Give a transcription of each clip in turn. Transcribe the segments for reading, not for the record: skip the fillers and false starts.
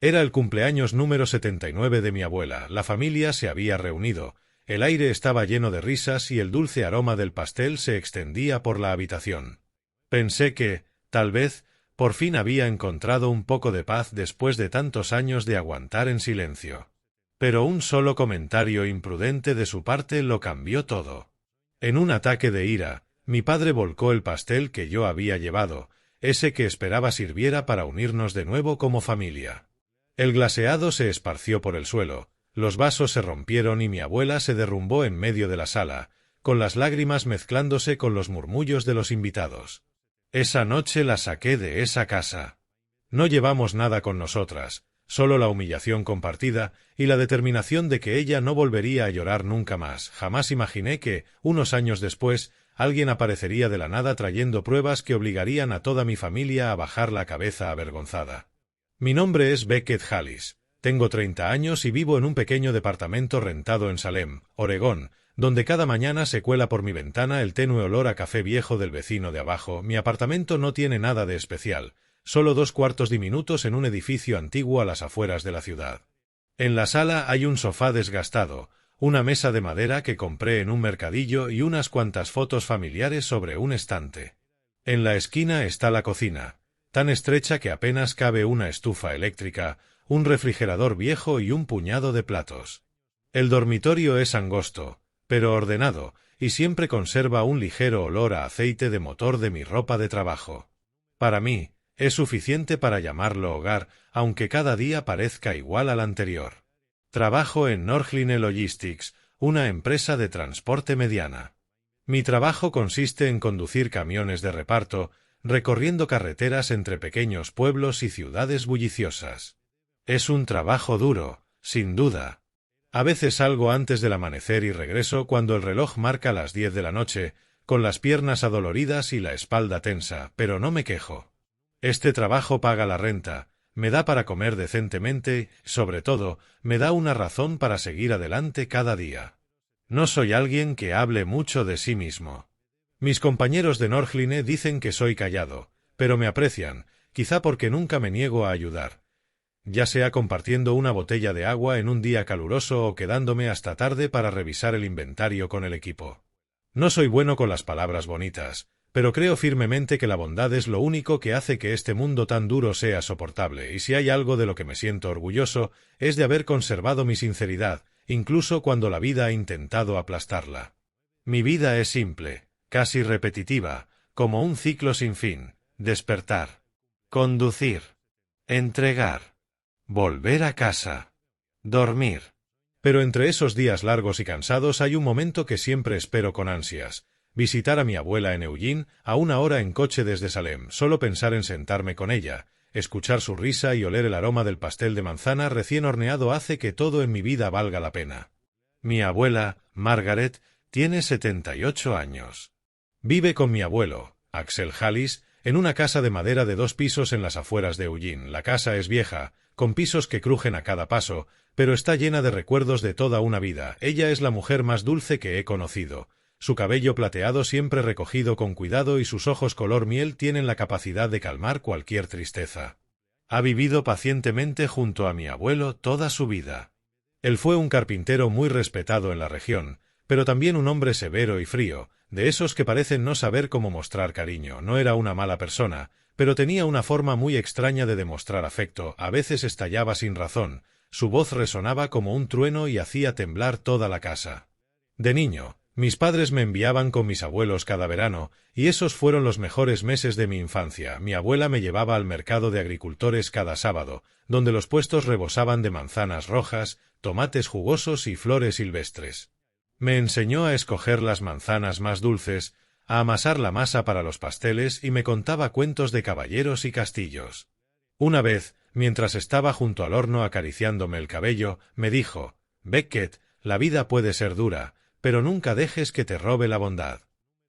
Era el cumpleaños número 79 de mi abuela, la familia se había reunido, el aire estaba lleno de risas y el dulce aroma del pastel se extendía por la habitación. Pensé que, tal vez, por fin había encontrado un poco de paz después de tantos años de aguantar en silencio. Pero un solo comentario imprudente de su parte lo cambió todo. En un ataque de ira, mi padre volcó el pastel que yo había llevado, ese que esperaba sirviera para unirnos de nuevo como familia. El glaseado se esparció por el suelo, los vasos se rompieron y mi abuela se derrumbó en medio de la sala, con las lágrimas mezclándose con los murmullos de los invitados. Esa noche la saqué de esa casa. No llevamos nada con nosotras, solo la humillación compartida y la determinación de que ella no volvería a llorar nunca más. Jamás imaginé que, unos años después, alguien aparecería de la nada trayendo pruebas que obligarían a toda mi familia a bajar la cabeza avergonzada. Mi nombre es Beckett Hallis, tengo 30 años y vivo en un pequeño departamento rentado en Salem, Oregón, donde cada mañana se cuela por mi ventana el tenue olor a café viejo del vecino de abajo. Mi apartamento no tiene nada de especial, solo 2 cuartos diminutos en un edificio antiguo a las afueras de la ciudad. En la sala hay un sofá desgastado, una mesa de madera que compré en un mercadillo y unas cuantas fotos familiares sobre un estante. En la esquina está la cocina, tan estrecha que apenas cabe una estufa eléctrica, un refrigerador viejo y un puñado de platos. El dormitorio es angosto, pero ordenado, y siempre conserva un ligero olor a aceite de motor de mi ropa de trabajo. Para mí, es suficiente para llamarlo hogar, aunque cada día parezca igual al anterior. Trabajo en Northline Logistics, una empresa de transporte mediana. Mi trabajo consiste en conducir camiones de reparto, recorriendo carreteras entre pequeños pueblos y ciudades bulliciosas. Es un trabajo duro, sin duda. A veces salgo antes del amanecer y regreso cuando el reloj marca las 10 de la noche, con las piernas adoloridas y la espalda tensa, pero no me quejo. Este trabajo paga la renta, me da para comer decentemente, sobre todo, me da una razón para seguir adelante cada día. No soy alguien que hable mucho de sí mismo. Mis compañeros de Northline dicen que soy callado, pero me aprecian, quizá porque nunca me niego a ayudar. Ya sea compartiendo una botella de agua en un día caluroso o quedándome hasta tarde para revisar el inventario con el equipo. No soy bueno con las palabras bonitas, pero creo firmemente que la bondad es lo único que hace que este mundo tan duro sea soportable, y si hay algo de lo que me siento orgulloso, es de haber conservado mi sinceridad, incluso cuando la vida ha intentado aplastarla. Mi vida es simple, casi repetitiva, como un ciclo sin fin: despertar, conducir, entregar, volver a casa, dormir. Pero entre esos días largos y cansados hay un momento que siempre espero con ansias: visitar a mi abuela en Eugene, a 1 hora en coche desde Salem. Solo pensar en sentarme con ella, escuchar su risa y oler el aroma del pastel de manzana recién horneado hace que todo en mi vida valga la pena. Mi abuela, Margaret, tiene 78 años. Vive con mi abuelo, Axel Hallis, en una casa de madera de 2 pisos en las afueras de Eugene. La casa es vieja, con pisos que crujen a cada paso, pero está llena de recuerdos de toda una vida. Ella es la mujer más dulce que he conocido. Su cabello plateado siempre recogido con cuidado y sus ojos color miel tienen la capacidad de calmar cualquier tristeza. Ha vivido pacientemente junto a mi abuelo toda su vida. Él fue un carpintero muy respetado en la región, pero también un hombre severo y frío, de esos que parecen no saber cómo mostrar cariño. No era una mala persona, pero tenía una forma muy extraña de demostrar afecto. A veces estallaba sin razón, su voz resonaba como un trueno y hacía temblar toda la casa. De niño, mis padres me enviaban con mis abuelos cada verano, y esos fueron los mejores meses de mi infancia. Mi abuela me llevaba al mercado de agricultores cada sábado, donde los puestos rebosaban de manzanas rojas, tomates jugosos y flores silvestres. Me enseñó a escoger las manzanas más dulces, a amasar la masa para los pasteles y me contaba cuentos de caballeros y castillos. Una vez, mientras estaba junto al horno acariciándome el cabello, me dijo: «Beckett, la vida puede ser dura, pero nunca dejes que te robe la bondad.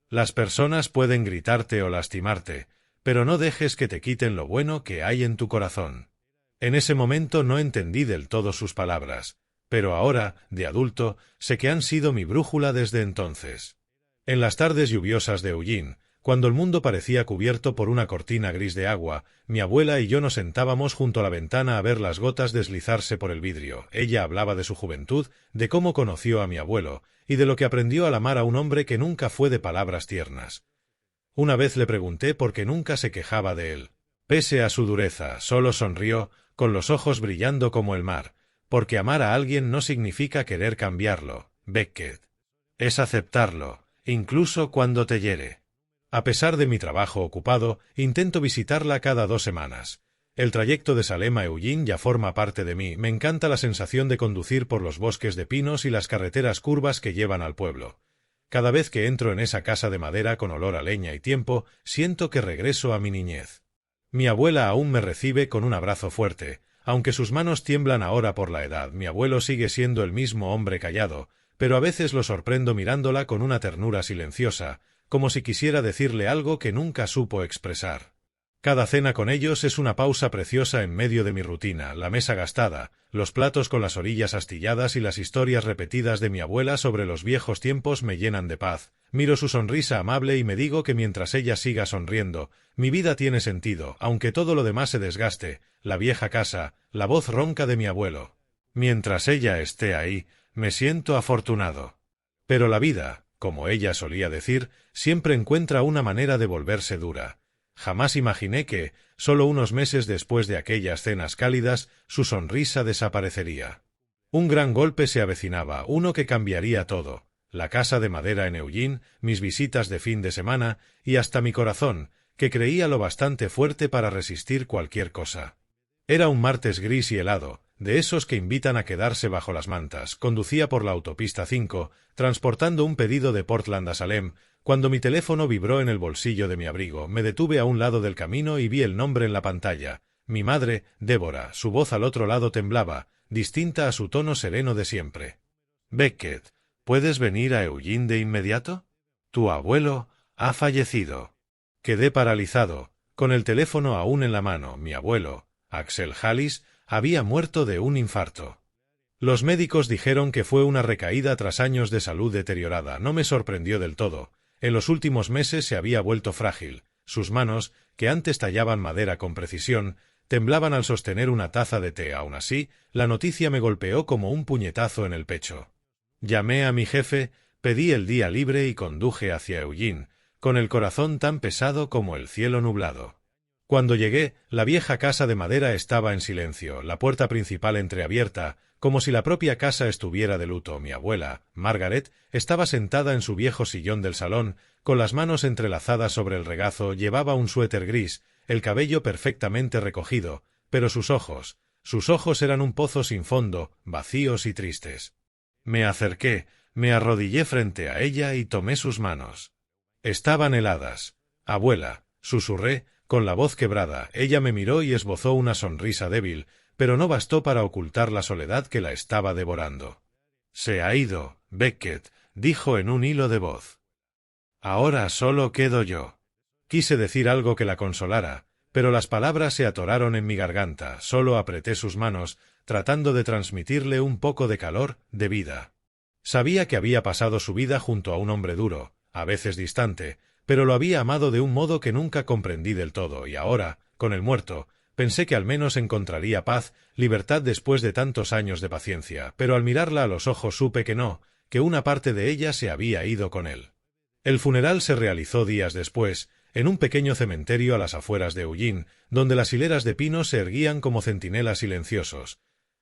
Las personas pueden gritarte o lastimarte, pero no dejes que te quiten lo bueno que hay en tu corazón». En ese momento no entendí del todo sus palabras, pero ahora, de adulto, sé que han sido mi brújula desde entonces. En las tardes lluviosas de Eugene, Cuando el mundo parecía cubierto por una cortina gris de agua, mi abuela y yo nos sentábamos junto a la ventana a ver las gotas deslizarse por el vidrio. Ella hablaba de su juventud, de cómo conoció a mi abuelo, y de lo que aprendió al amar a un hombre que nunca fue de palabras tiernas. Una vez le pregunté por qué nunca se quejaba de él. Pese a su dureza, solo sonrió, con los ojos brillando como el mar, porque amar a alguien no significa querer cambiarlo, Beckett. Es aceptarlo, incluso cuando te hiere. A pesar de mi trabajo ocupado, intento visitarla cada 2 semanas. El trayecto de Salem a Eugene ya forma parte de mí. Me encanta la sensación de conducir por los bosques de pinos y las carreteras curvas que llevan al pueblo. Cada vez que entro en esa casa de madera con olor a leña y tiempo, siento que regreso a mi niñez. Mi abuela aún me recibe con un abrazo fuerte. Aunque sus manos tiemblan ahora por la edad, mi abuelo sigue siendo el mismo hombre callado, pero a veces lo sorprendo mirándola con una ternura silenciosa, como si quisiera decirle algo que nunca supo expresar. Cada cena con ellos es una pausa preciosa en medio de mi rutina, la mesa gastada, los platos con las orillas astilladas y las historias repetidas de mi abuela sobre los viejos tiempos me llenan de paz. Miro su sonrisa amable y me digo que mientras ella siga sonriendo, mi vida tiene sentido, aunque todo lo demás se desgaste, la vieja casa, la voz ronca de mi abuelo. Mientras ella esté ahí, me siento afortunado. Pero la vida, como ella solía decir, siempre encuentra una manera de volverse dura. Jamás imaginé que, solo unos meses después de aquellas cenas cálidas, su sonrisa desaparecería. Un gran golpe se avecinaba, uno que cambiaría todo. La casa de madera en Eugene, mis visitas de fin de semana, y hasta mi corazón, que creía lo bastante fuerte para resistir cualquier cosa. Era un martes gris y helado, de esos que invitan a quedarse bajo las mantas. Conducía por la autopista 5, transportando un pedido de Portland a Salem, cuando mi teléfono vibró en el bolsillo de mi abrigo. Me detuve a un lado del camino y vi el nombre en la pantalla. Mi madre, Débora. Su voz al otro lado temblaba, distinta a su tono sereno de siempre. Beckett, ¿puedes venir a Eugene de inmediato? Tu abuelo ha fallecido. Quedé paralizado, con el teléfono aún en la mano. Mi abuelo, Axel Hallis, había muerto de un infarto. Los médicos dijeron que fue una recaída tras años de salud deteriorada. No me sorprendió del todo. En los últimos meses se había vuelto frágil. Sus manos, que antes tallaban madera con precisión, temblaban al sostener una taza de té. Aún así, la noticia me golpeó como un puñetazo en el pecho. Llamé a mi jefe, pedí el día libre y conduje hacia Eugene, con el corazón tan pesado como el cielo nublado. Cuando llegué, la vieja casa de madera estaba en silencio, la puerta principal entreabierta, como si la propia casa estuviera de luto. Mi abuela, Margaret, estaba sentada en su viejo sillón del salón, con las manos entrelazadas sobre el regazo. Llevaba un suéter gris, el cabello perfectamente recogido, pero sus ojos eran un pozo sin fondo, vacíos y tristes. Me acerqué, me arrodillé frente a ella y tomé sus manos. Estaban heladas. Abuela, susurré, con la voz quebrada. Ella me miró y esbozó una sonrisa débil, pero no bastó para ocultar la soledad que la estaba devorando. Se ha ido, Beckett, dijo en un hilo de voz. Ahora solo quedo yo. Quise decir algo que la consolara, pero las palabras se atoraron en mi garganta. Solo apreté sus manos, tratando de transmitirle un poco de calor, de vida. Sabía que había pasado su vida junto a un hombre duro, a veces distante, pero lo había amado de un modo que nunca comprendí del todo, y ahora, con el muerto, pensé que al menos encontraría paz, libertad después de tantos años de paciencia, pero al mirarla a los ojos supe que no, que una parte de ella se había ido con él. El funeral se realizó días después, en un pequeño cementerio a las afueras de Eugene, donde las hileras de pinos se erguían como centinelas silenciosos.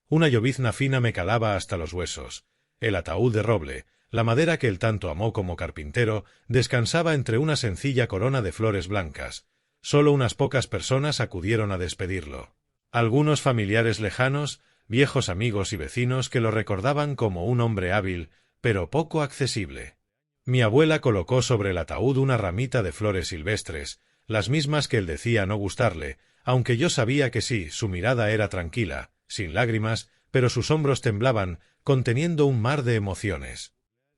Una llovizna fina me calaba hasta los huesos. El ataúd de roble, la madera que él tanto amó como carpintero, descansaba entre una sencilla corona de flores blancas. Solo unas pocas personas acudieron a despedirlo. Algunos familiares lejanos, viejos amigos y vecinos que lo recordaban como un hombre hábil, pero poco accesible. Mi abuela colocó sobre el ataúd una ramita de flores silvestres, las mismas que él decía no gustarle, aunque yo sabía que sí, su mirada era tranquila, sin lágrimas, pero sus hombros temblaban, conteniendo un mar de emociones.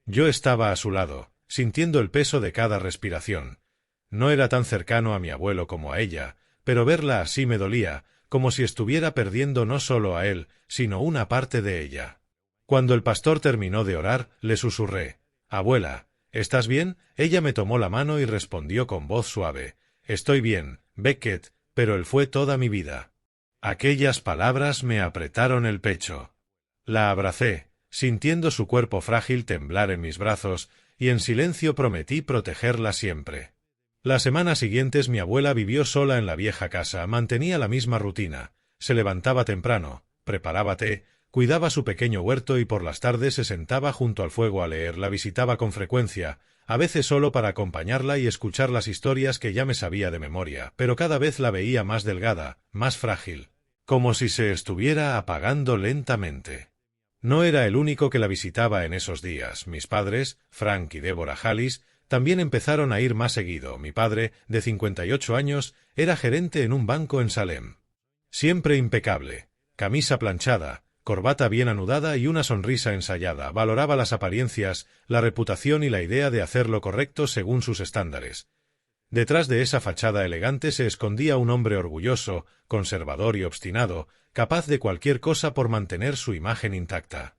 Yo estaba a su lado, sintiendo el peso de cada respiración. No era tan cercano a mi abuelo como a ella, pero verla así me dolía, como si estuviera perdiendo no solo a él, sino una parte de ella. Cuando el pastor terminó de orar, le susurré: «Abuela, ¿Estás bien? Ella me tomó la mano y respondió con voz suave. Estoy bien, Beckett, pero él fue toda mi vida. Aquellas palabras me apretaron el pecho. La abracé, sintiendo su cuerpo frágil temblar en mis brazos, y en silencio prometí protegerla siempre. Las semanas siguientes mi abuela vivió sola en la vieja casa, mantenía la misma rutina. Se levantaba temprano, preparaba té, cuidaba su pequeño huerto y por las tardes se sentaba junto al fuego a leer. La visitaba con frecuencia, a veces solo para acompañarla y escuchar las historias que ya me sabía de memoria, pero cada vez la veía más delgada, más frágil, como si se estuviera apagando lentamente. No era el único que la visitaba en esos días. Mis padres, Frank y Deborah Hallis, también empezaron a ir más seguido. Mi padre, de 58 años, era gerente en un banco en Salem. Siempre impecable, camisa planchada, corbata bien anudada y una sonrisa ensayada. Valoraba las apariencias, la reputación y la idea de hacer lo correcto según sus estándares. Detrás de esa fachada elegante se escondía un hombre orgulloso, conservador y obstinado, capaz de cualquier cosa por mantener su imagen intacta.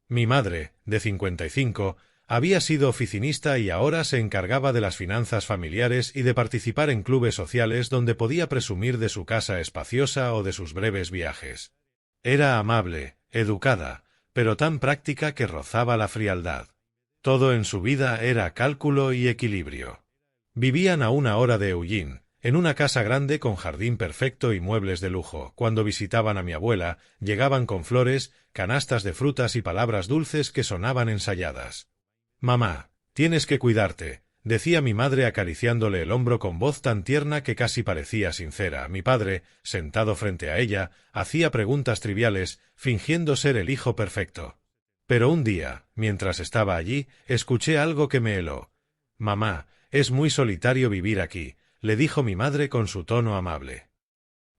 Mi madre, de 55, había sido oficinista y ahora se encargaba de las finanzas familiares y de participar en clubes sociales donde podía presumir de su casa espaciosa o de sus breves viajes. Era amable, educada, pero tan práctica que rozaba la frialdad. Todo en su vida era cálculo y equilibrio. Vivían a 1 hora de Eugene, en una casa grande con jardín perfecto y muebles de lujo. Cuando visitaban a mi abuela, llegaban con flores, canastas de frutas y palabras dulces que sonaban ensayadas. «Mamá, tienes que cuidarte», decía mi madre acariciándole el hombro con voz tan tierna que casi parecía sincera. Mi padre, sentado frente a ella, hacía preguntas triviales, fingiendo ser el hijo perfecto. Pero un día, mientras estaba allí, escuché algo que me heló. «Mamá, es muy solitario vivir aquí», le dijo mi madre con su tono amable.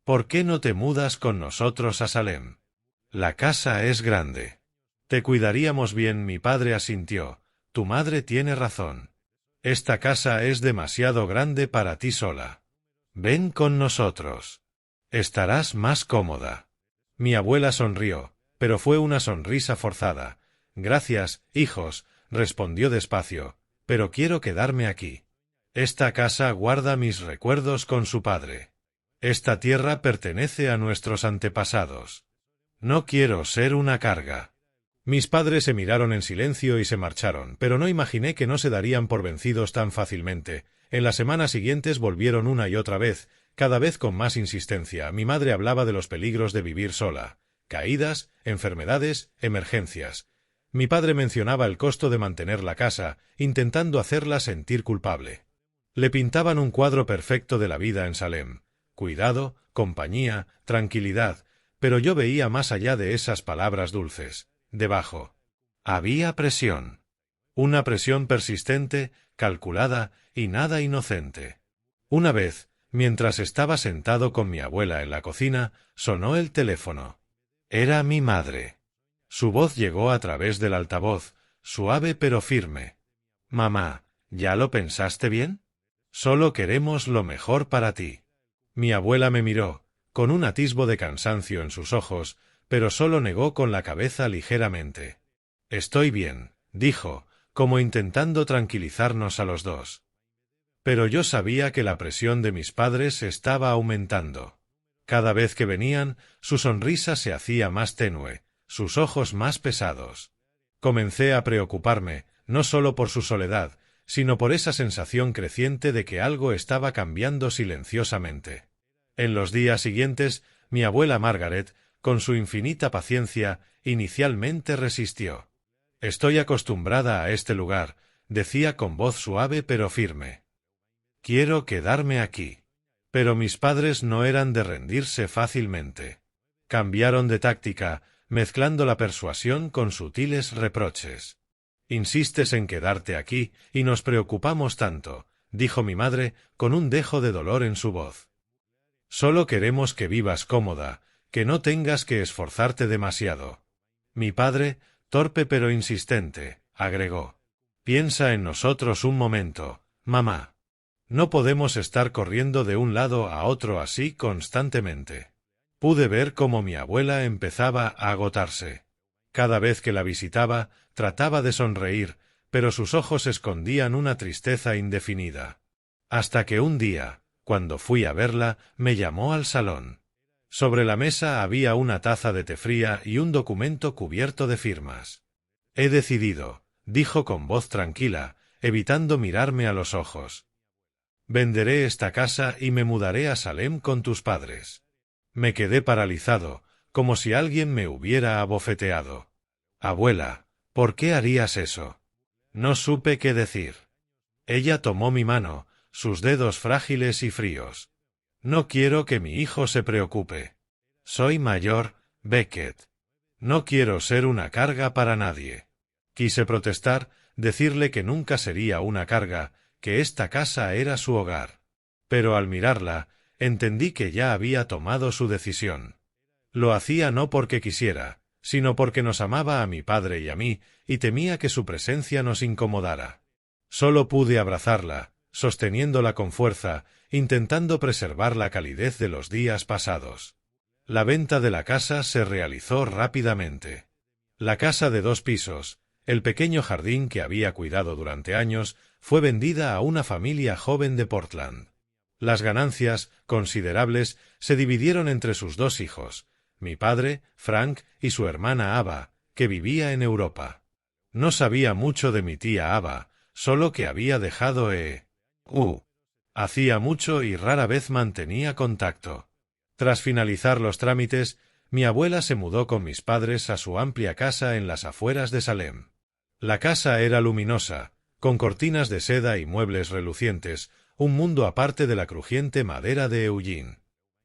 «¿Por qué no te mudas con nosotros a Salem? La casa es grande. Te cuidaríamos bien». Mi padre asintió. «Tu madre tiene razón. Esta casa es demasiado grande para ti sola. Ven con nosotros. Estarás más cómoda». Mi abuela sonrió, pero fue una sonrisa forzada. «Gracias, hijos», respondió despacio, «pero quiero quedarme aquí. Esta casa guarda mis recuerdos con su padre. Esta tierra pertenece a nuestros antepasados. No quiero ser una carga». Mis padres se miraron en silencio y se marcharon, pero no imaginé que no se darían por vencidos tan fácilmente. En las semanas siguientes volvieron una y otra vez, cada vez con más insistencia. Mi madre hablaba de los peligros de vivir sola: caídas, enfermedades, emergencias. Mi padre mencionaba el costo de mantener la casa, intentando hacerla sentir culpable. Le pintaban un cuadro perfecto de la vida en Salem: cuidado, compañía, tranquilidad, pero yo veía más allá de esas palabras dulces. Debajo había presión. Una presión persistente, calculada y nada inocente. Una vez, mientras estaba sentado con mi abuela en la cocina, sonó el teléfono. Era mi madre. Su voz llegó a través del altavoz, suave pero firme. «Mamá, ¿ya lo pensaste bien? Solo queremos lo mejor para ti». Mi abuela me miró, con un atisbo de cansancio en sus ojos, pero solo negó con la cabeza ligeramente. «Estoy bien», dijo, como intentando tranquilizarnos a los dos. Pero yo sabía que la presión de mis padres estaba aumentando. Cada vez que venían, su sonrisa se hacía más tenue, sus ojos más pesados. Comencé a preocuparme, no solo por su soledad, sino por esa sensación creciente de que algo estaba cambiando silenciosamente. En los días siguientes, mi abuela Margaret, con su infinita paciencia, inicialmente resistió. «Estoy acostumbrada a este lugar», decía con voz suave pero firme. «Quiero quedarme aquí». Pero mis padres no eran de rendirse fácilmente. Cambiaron de táctica, mezclando la persuasión con sutiles reproches. «Insistes en quedarte aquí y nos preocupamos tanto», dijo mi madre con un dejo de dolor en su voz. «Solo queremos que vivas cómoda, que no tengas que esforzarte demasiado». Mi padre, torpe pero insistente, agregó: «Piensa en nosotros un momento, mamá. No podemos estar corriendo de un lado a otro así constantemente». Pude ver cómo mi abuela empezaba a agotarse. Cada vez que la visitaba, trataba de sonreír, pero sus ojos escondían una tristeza indefinida. Hasta que un día, cuando fui a verla, me llamó al salón. Sobre la mesa había una taza de té fría y un documento cubierto de firmas. He decidido, dijo con voz tranquila, evitando mirarme a los ojos. Venderé esta casa y me mudaré a Salem con tus padres. Me quedé paralizado, como si alguien me hubiera abofeteado. Abuela, ¿por qué harías eso? No supe qué decir. Ella tomó mi mano, sus dedos frágiles y fríos. No quiero que mi hijo se preocupe. Soy mayor, Beckett. No quiero ser una carga para nadie. Quise protestar, decirle que nunca sería una carga, que esta casa era su hogar. Pero al mirarla, entendí que ya había tomado su decisión. Lo hacía no porque quisiera, sino porque nos amaba a mi padre y a mí, y temía que su presencia nos incomodara. Solo pude abrazarla, sosteniéndola con fuerza, intentando preservar la calidez de los días pasados. La venta de la casa se realizó rápidamente. La casa de 2 pisos, el pequeño jardín que había cuidado durante años, fue vendida a una familia joven de Portland. Las ganancias, considerables, se dividieron entre sus 2 hijos, mi padre, Frank, y su hermana Ava, que vivía en Europa. No sabía mucho de mi tía Ava, solo que había dejado hacía mucho y rara vez mantenía contacto. Tras finalizar los trámites, mi abuela se mudó con mis padres a su amplia casa en las afueras de Salem. La casa era luminosa, con cortinas de seda y muebles relucientes, un mundo aparte de la crujiente madera de Eugene.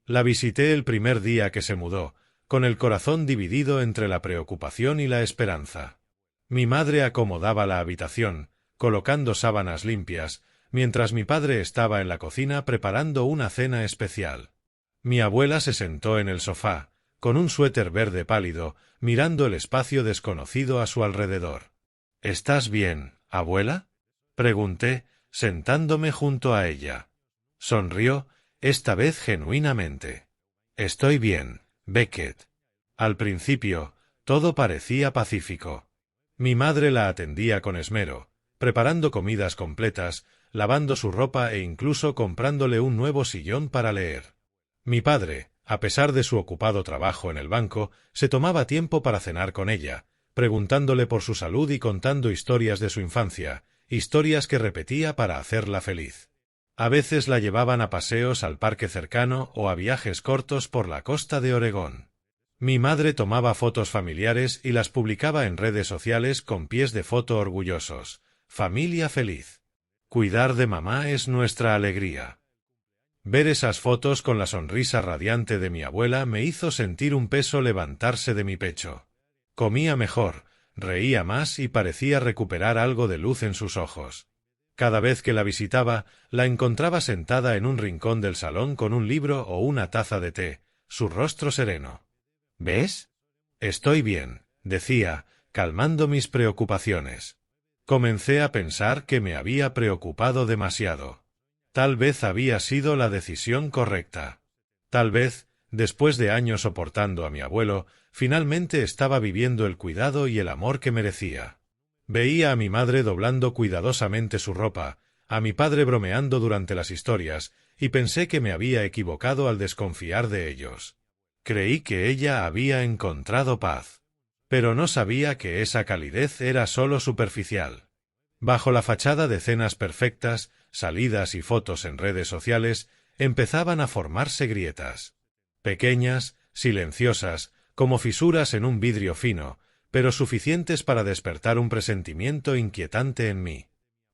La visité el primer día que se mudó, con el corazón dividido entre la preocupación y la esperanza. Mi madre acomodaba la habitación, colocando sábanas limpias, mientras mi padre estaba en la cocina preparando una cena especial. Mi abuela se sentó en el sofá, con un suéter verde pálido, mirando el espacio desconocido a su alrededor. —¿Estás bien, abuela? —pregunté, sentándome junto a ella. Sonrió, esta vez genuinamente. —Estoy bien, Beckett. Al principio, todo parecía pacífico. Mi madre la atendía con esmero, preparando comidas completas, lavando su ropa e incluso comprándole un nuevo sillón para leer. Mi padre, a pesar de su ocupado trabajo en el banco, se tomaba tiempo para cenar con ella, preguntándole por su salud y contando historias de su infancia, historias que repetía para hacerla feliz. A veces la llevaban a paseos al parque cercano o a viajes cortos por la costa de Oregón. Mi madre tomaba fotos familiares y las publicaba en redes sociales con pies de foto orgullosos. Familia feliz. Cuidar de mamá es nuestra alegría. Ver esas fotos con la sonrisa radiante de mi abuela me hizo sentir un peso levantarse de mi pecho. Comía mejor, reía más y parecía recuperar algo de luz en sus ojos. Cada vez que la visitaba, la encontraba sentada en un rincón del salón con un libro o una taza de té, su rostro sereno. —¿Ves? Estoy bien —decía, calmando mis preocupaciones. Comencé a pensar que me había preocupado demasiado. Tal vez había sido la decisión correcta. Tal vez, después de años soportando a mi abuelo, finalmente estaba viviendo el cuidado y el amor que merecía. Veía a mi madre doblando cuidadosamente su ropa, a mi padre bromeando durante las historias, y pensé que me había equivocado al desconfiar de ellos. Creí que ella había encontrado paz. Pero no sabía que esa calidez era solo superficial. Bajo la fachada de cenas perfectas, salidas y fotos en redes sociales, empezaban a formarse grietas. Pequeñas, silenciosas, como fisuras en un vidrio fino, pero suficientes para despertar un presentimiento inquietante en mí.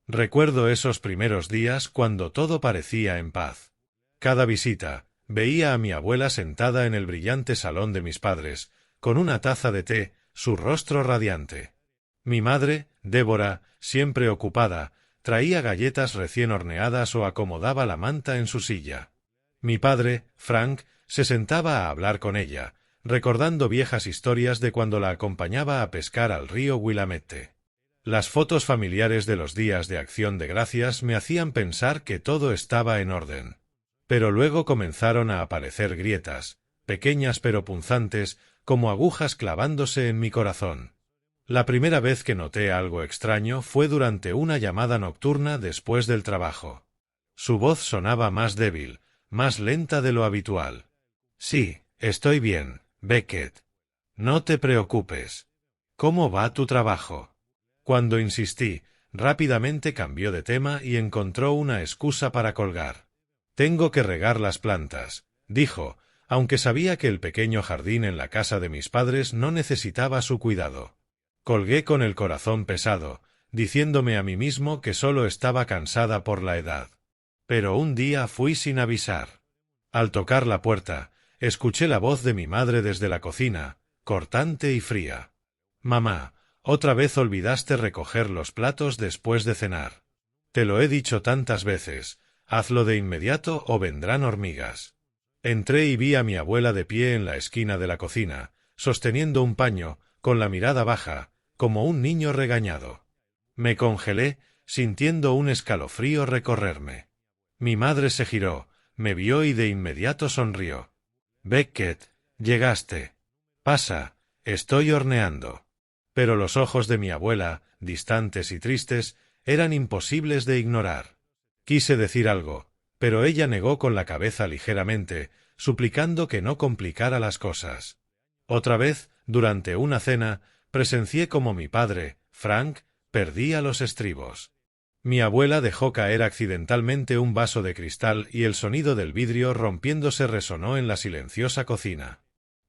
Recuerdo esos primeros días cuando todo parecía en paz. Cada visita, veía a mi abuela sentada en el brillante salón de mis padres, con una taza de té, su rostro radiante. Mi madre, Débora, siempre ocupada, traía galletas recién horneadas o acomodaba la manta en su silla. Mi padre, Frank, se sentaba a hablar con ella, recordando viejas historias de cuando la acompañaba a pescar al río Willamette. Las fotos familiares de los días de Acción de Gracias me hacían pensar que todo estaba en orden. Pero luego comenzaron a aparecer grietas, pequeñas pero punzantes, como agujas clavándose en mi corazón. La primera vez que noté algo extraño fue durante una llamada nocturna después del trabajo. Su voz sonaba más débil, más lenta de lo habitual. Sí, estoy bien, Beckett. No te preocupes. ¿Cómo va tu trabajo? Cuando insistí, rápidamente cambió de tema y encontró una excusa para colgar. Tengo que regar las plantas, dijo, aunque sabía que el pequeño jardín en la casa de mis padres no necesitaba su cuidado. Colgué con el corazón pesado, diciéndome a mí mismo que solo estaba cansada por la edad. Pero un día fui sin avisar. Al tocar la puerta, escuché la voz de mi madre desde la cocina, cortante y fría. Mamá, otra vez olvidaste recoger los platos después de cenar. Te lo he dicho tantas veces, hazlo de inmediato o vendrán hormigas. Entré y vi a mi abuela de pie en la esquina de la cocina, sosteniendo un paño, con la mirada baja, como un niño regañado. Me congelé, sintiendo un escalofrío recorrerme. Mi madre se giró, me vio y de inmediato sonrió. Beckett, llegaste. Pasa, estoy horneando. Pero los ojos de mi abuela, distantes y tristes, eran imposibles de ignorar. Quise decir algo, pero ella negó con la cabeza ligeramente, suplicando que no complicara las cosas. Otra vez, durante una cena, presencié como mi padre, Frank, perdía los estribos. Mi abuela dejó caer accidentalmente un vaso de cristal y el sonido del vidrio rompiéndose resonó en la silenciosa cocina.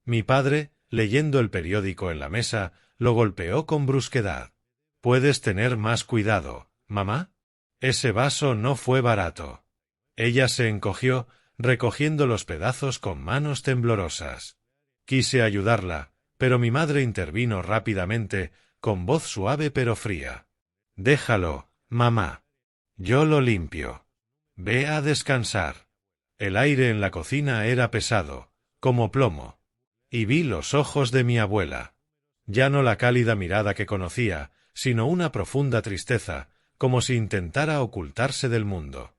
Mi padre, leyendo el periódico en la mesa, lo golpeó con brusquedad. «¿Puedes tener más cuidado, mamá? Ese vaso no fue barato». Ella se encogió, recogiendo los pedazos con manos temblorosas. Quise ayudarla, pero mi madre intervino rápidamente, con voz suave pero fría. «Déjalo, mamá. Yo lo limpio. Ve a descansar». El aire en la cocina era pesado, como plomo. Y vi los ojos de mi abuela. Ya no la cálida mirada que conocía, sino una profunda tristeza, como si intentara ocultarse del mundo.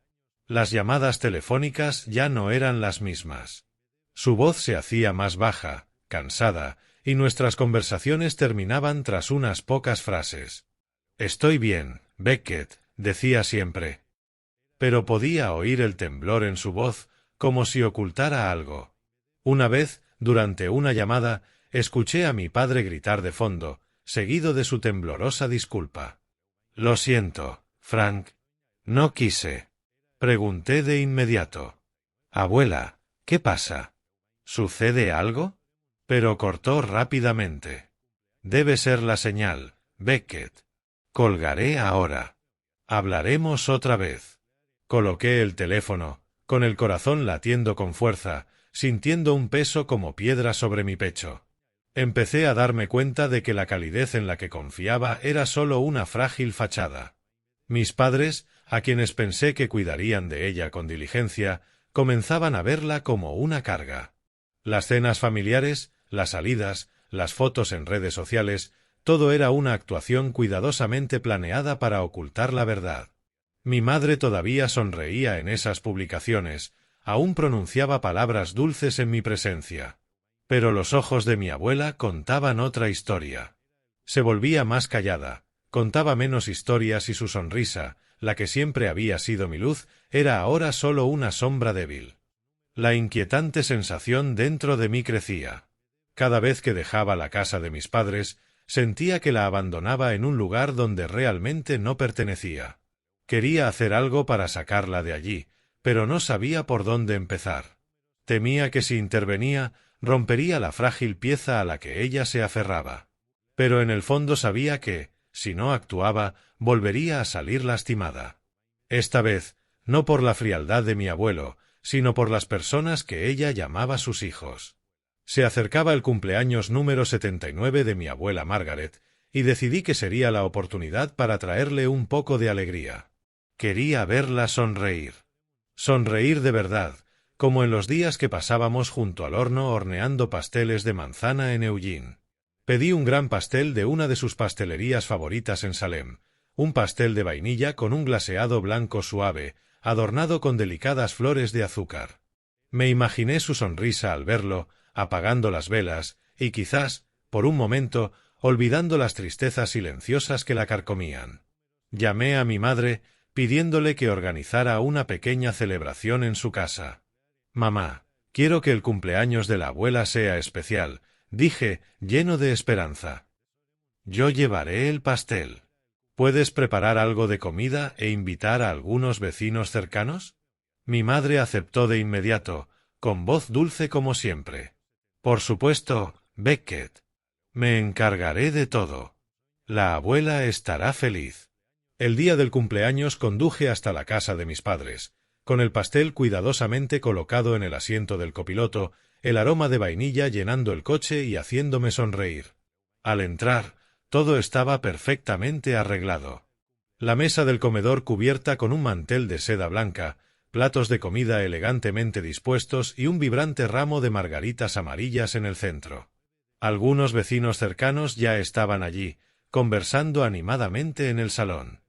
Las llamadas telefónicas ya no eran las mismas. Su voz se hacía más baja, cansada, y nuestras conversaciones terminaban tras unas pocas frases. «Estoy bien, Beckett», decía siempre. Pero podía oír el temblor en su voz, como si ocultara algo. Una vez, durante una llamada, escuché a mi padre gritar de fondo, seguido de su temblorosa disculpa. «Lo siento, Frank. No quise». Pregunté de inmediato. «Abuela, ¿qué pasa? ¿Sucede algo?» Pero cortó rápidamente. «Debe ser la señal, Beckett. Colgaré ahora. Hablaremos otra vez». Coloqué el teléfono, con el corazón latiendo con fuerza, sintiendo un peso como piedra sobre mi pecho. Empecé a darme cuenta de que la calidez en la que confiaba era solo una frágil fachada. Mis padres, a quienes pensé que cuidarían de ella con diligencia, comenzaban a verla como una carga. Las cenas familiares, las salidas, las fotos en redes sociales, todo era una actuación cuidadosamente planeada para ocultar la verdad. Mi madre todavía sonreía en esas publicaciones, aún pronunciaba palabras dulces en mi presencia. Pero los ojos de mi abuela contaban otra historia. Se volvía más callada, contaba menos historias y su sonrisa, la que siempre había sido mi luz, era ahora solo una sombra débil. La inquietante sensación dentro de mí crecía. Cada vez que dejaba la casa de mis padres, sentía que la abandonaba en un lugar donde realmente no pertenecía. Quería hacer algo para sacarla de allí, pero no sabía por dónde empezar. Temía que si intervenía, rompería la frágil pieza a la que ella se aferraba. Pero en el fondo sabía que, si no actuaba, volvería a salir lastimada. Esta vez, no por la frialdad de mi abuelo, sino por las personas que ella llamaba sus hijos. Se acercaba el cumpleaños número 79 de mi abuela Margaret, y decidí que sería la oportunidad para traerle un poco de alegría. Quería verla sonreír. Sonreír de verdad, como en los días que pasábamos junto al horno horneando pasteles de manzana en Eugene. Pedí un gran pastel de una de sus pastelerías favoritas en Salem, un pastel de vainilla con un glaseado blanco suave, adornado con delicadas flores de azúcar. Me imaginé su sonrisa al verlo, apagando las velas, y quizás, por un momento, olvidando las tristezas silenciosas que la carcomían. Llamé a mi madre, pidiéndole que organizara una pequeña celebración en su casa. «Mamá, quiero que el cumpleaños de la abuela sea especial», dije, lleno de esperanza. «Yo llevaré el pastel. ¿Puedes preparar algo de comida e invitar a algunos vecinos cercanos?» Mi madre aceptó de inmediato, con voz dulce como siempre. «Por supuesto, Beckett. Me encargaré de todo. La abuela estará feliz». El día del cumpleaños conduje hasta la casa de mis padres, con el pastel cuidadosamente colocado en el asiento del copiloto, el aroma de vainilla llenando el coche y haciéndome sonreír. Al entrar, todo estaba perfectamente arreglado. La mesa del comedor cubierta con un mantel de seda blanca, platos de comida elegantemente dispuestos y un vibrante ramo de margaritas amarillas en el centro. Algunos vecinos cercanos ya estaban allí, conversando animadamente en el salón.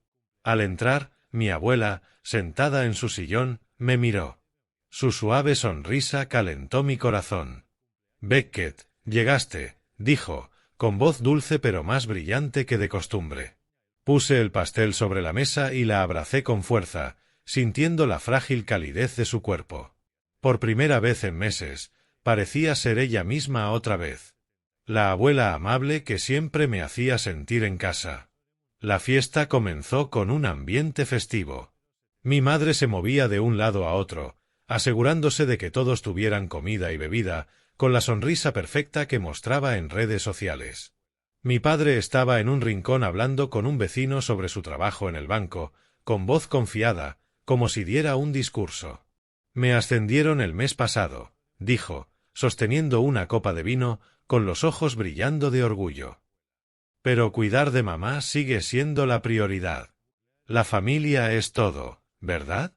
Al entrar, mi abuela, sentada en su sillón, me miró. Su suave sonrisa calentó mi corazón. «Beckett, llegaste», dijo, con voz dulce pero más brillante que de costumbre. Puse el pastel sobre la mesa y la abracé con fuerza, sintiendo la frágil calidez de su cuerpo. Por primera vez en meses, parecía ser ella misma otra vez. La abuela amable que siempre me hacía sentir en casa. La fiesta comenzó con un ambiente festivo. Mi madre se movía de un lado a otro, asegurándose de que todos tuvieran comida y bebida, con la sonrisa perfecta que mostraba en redes sociales. Mi padre estaba en un rincón hablando con un vecino sobre su trabajo en el banco, con voz confiada, como si diera un discurso. «Me ascendieron el mes pasado», dijo, sosteniendo una copa de vino, con los ojos brillando de orgullo. «Pero cuidar de mamá sigue siendo la prioridad. La familia es todo, ¿verdad?»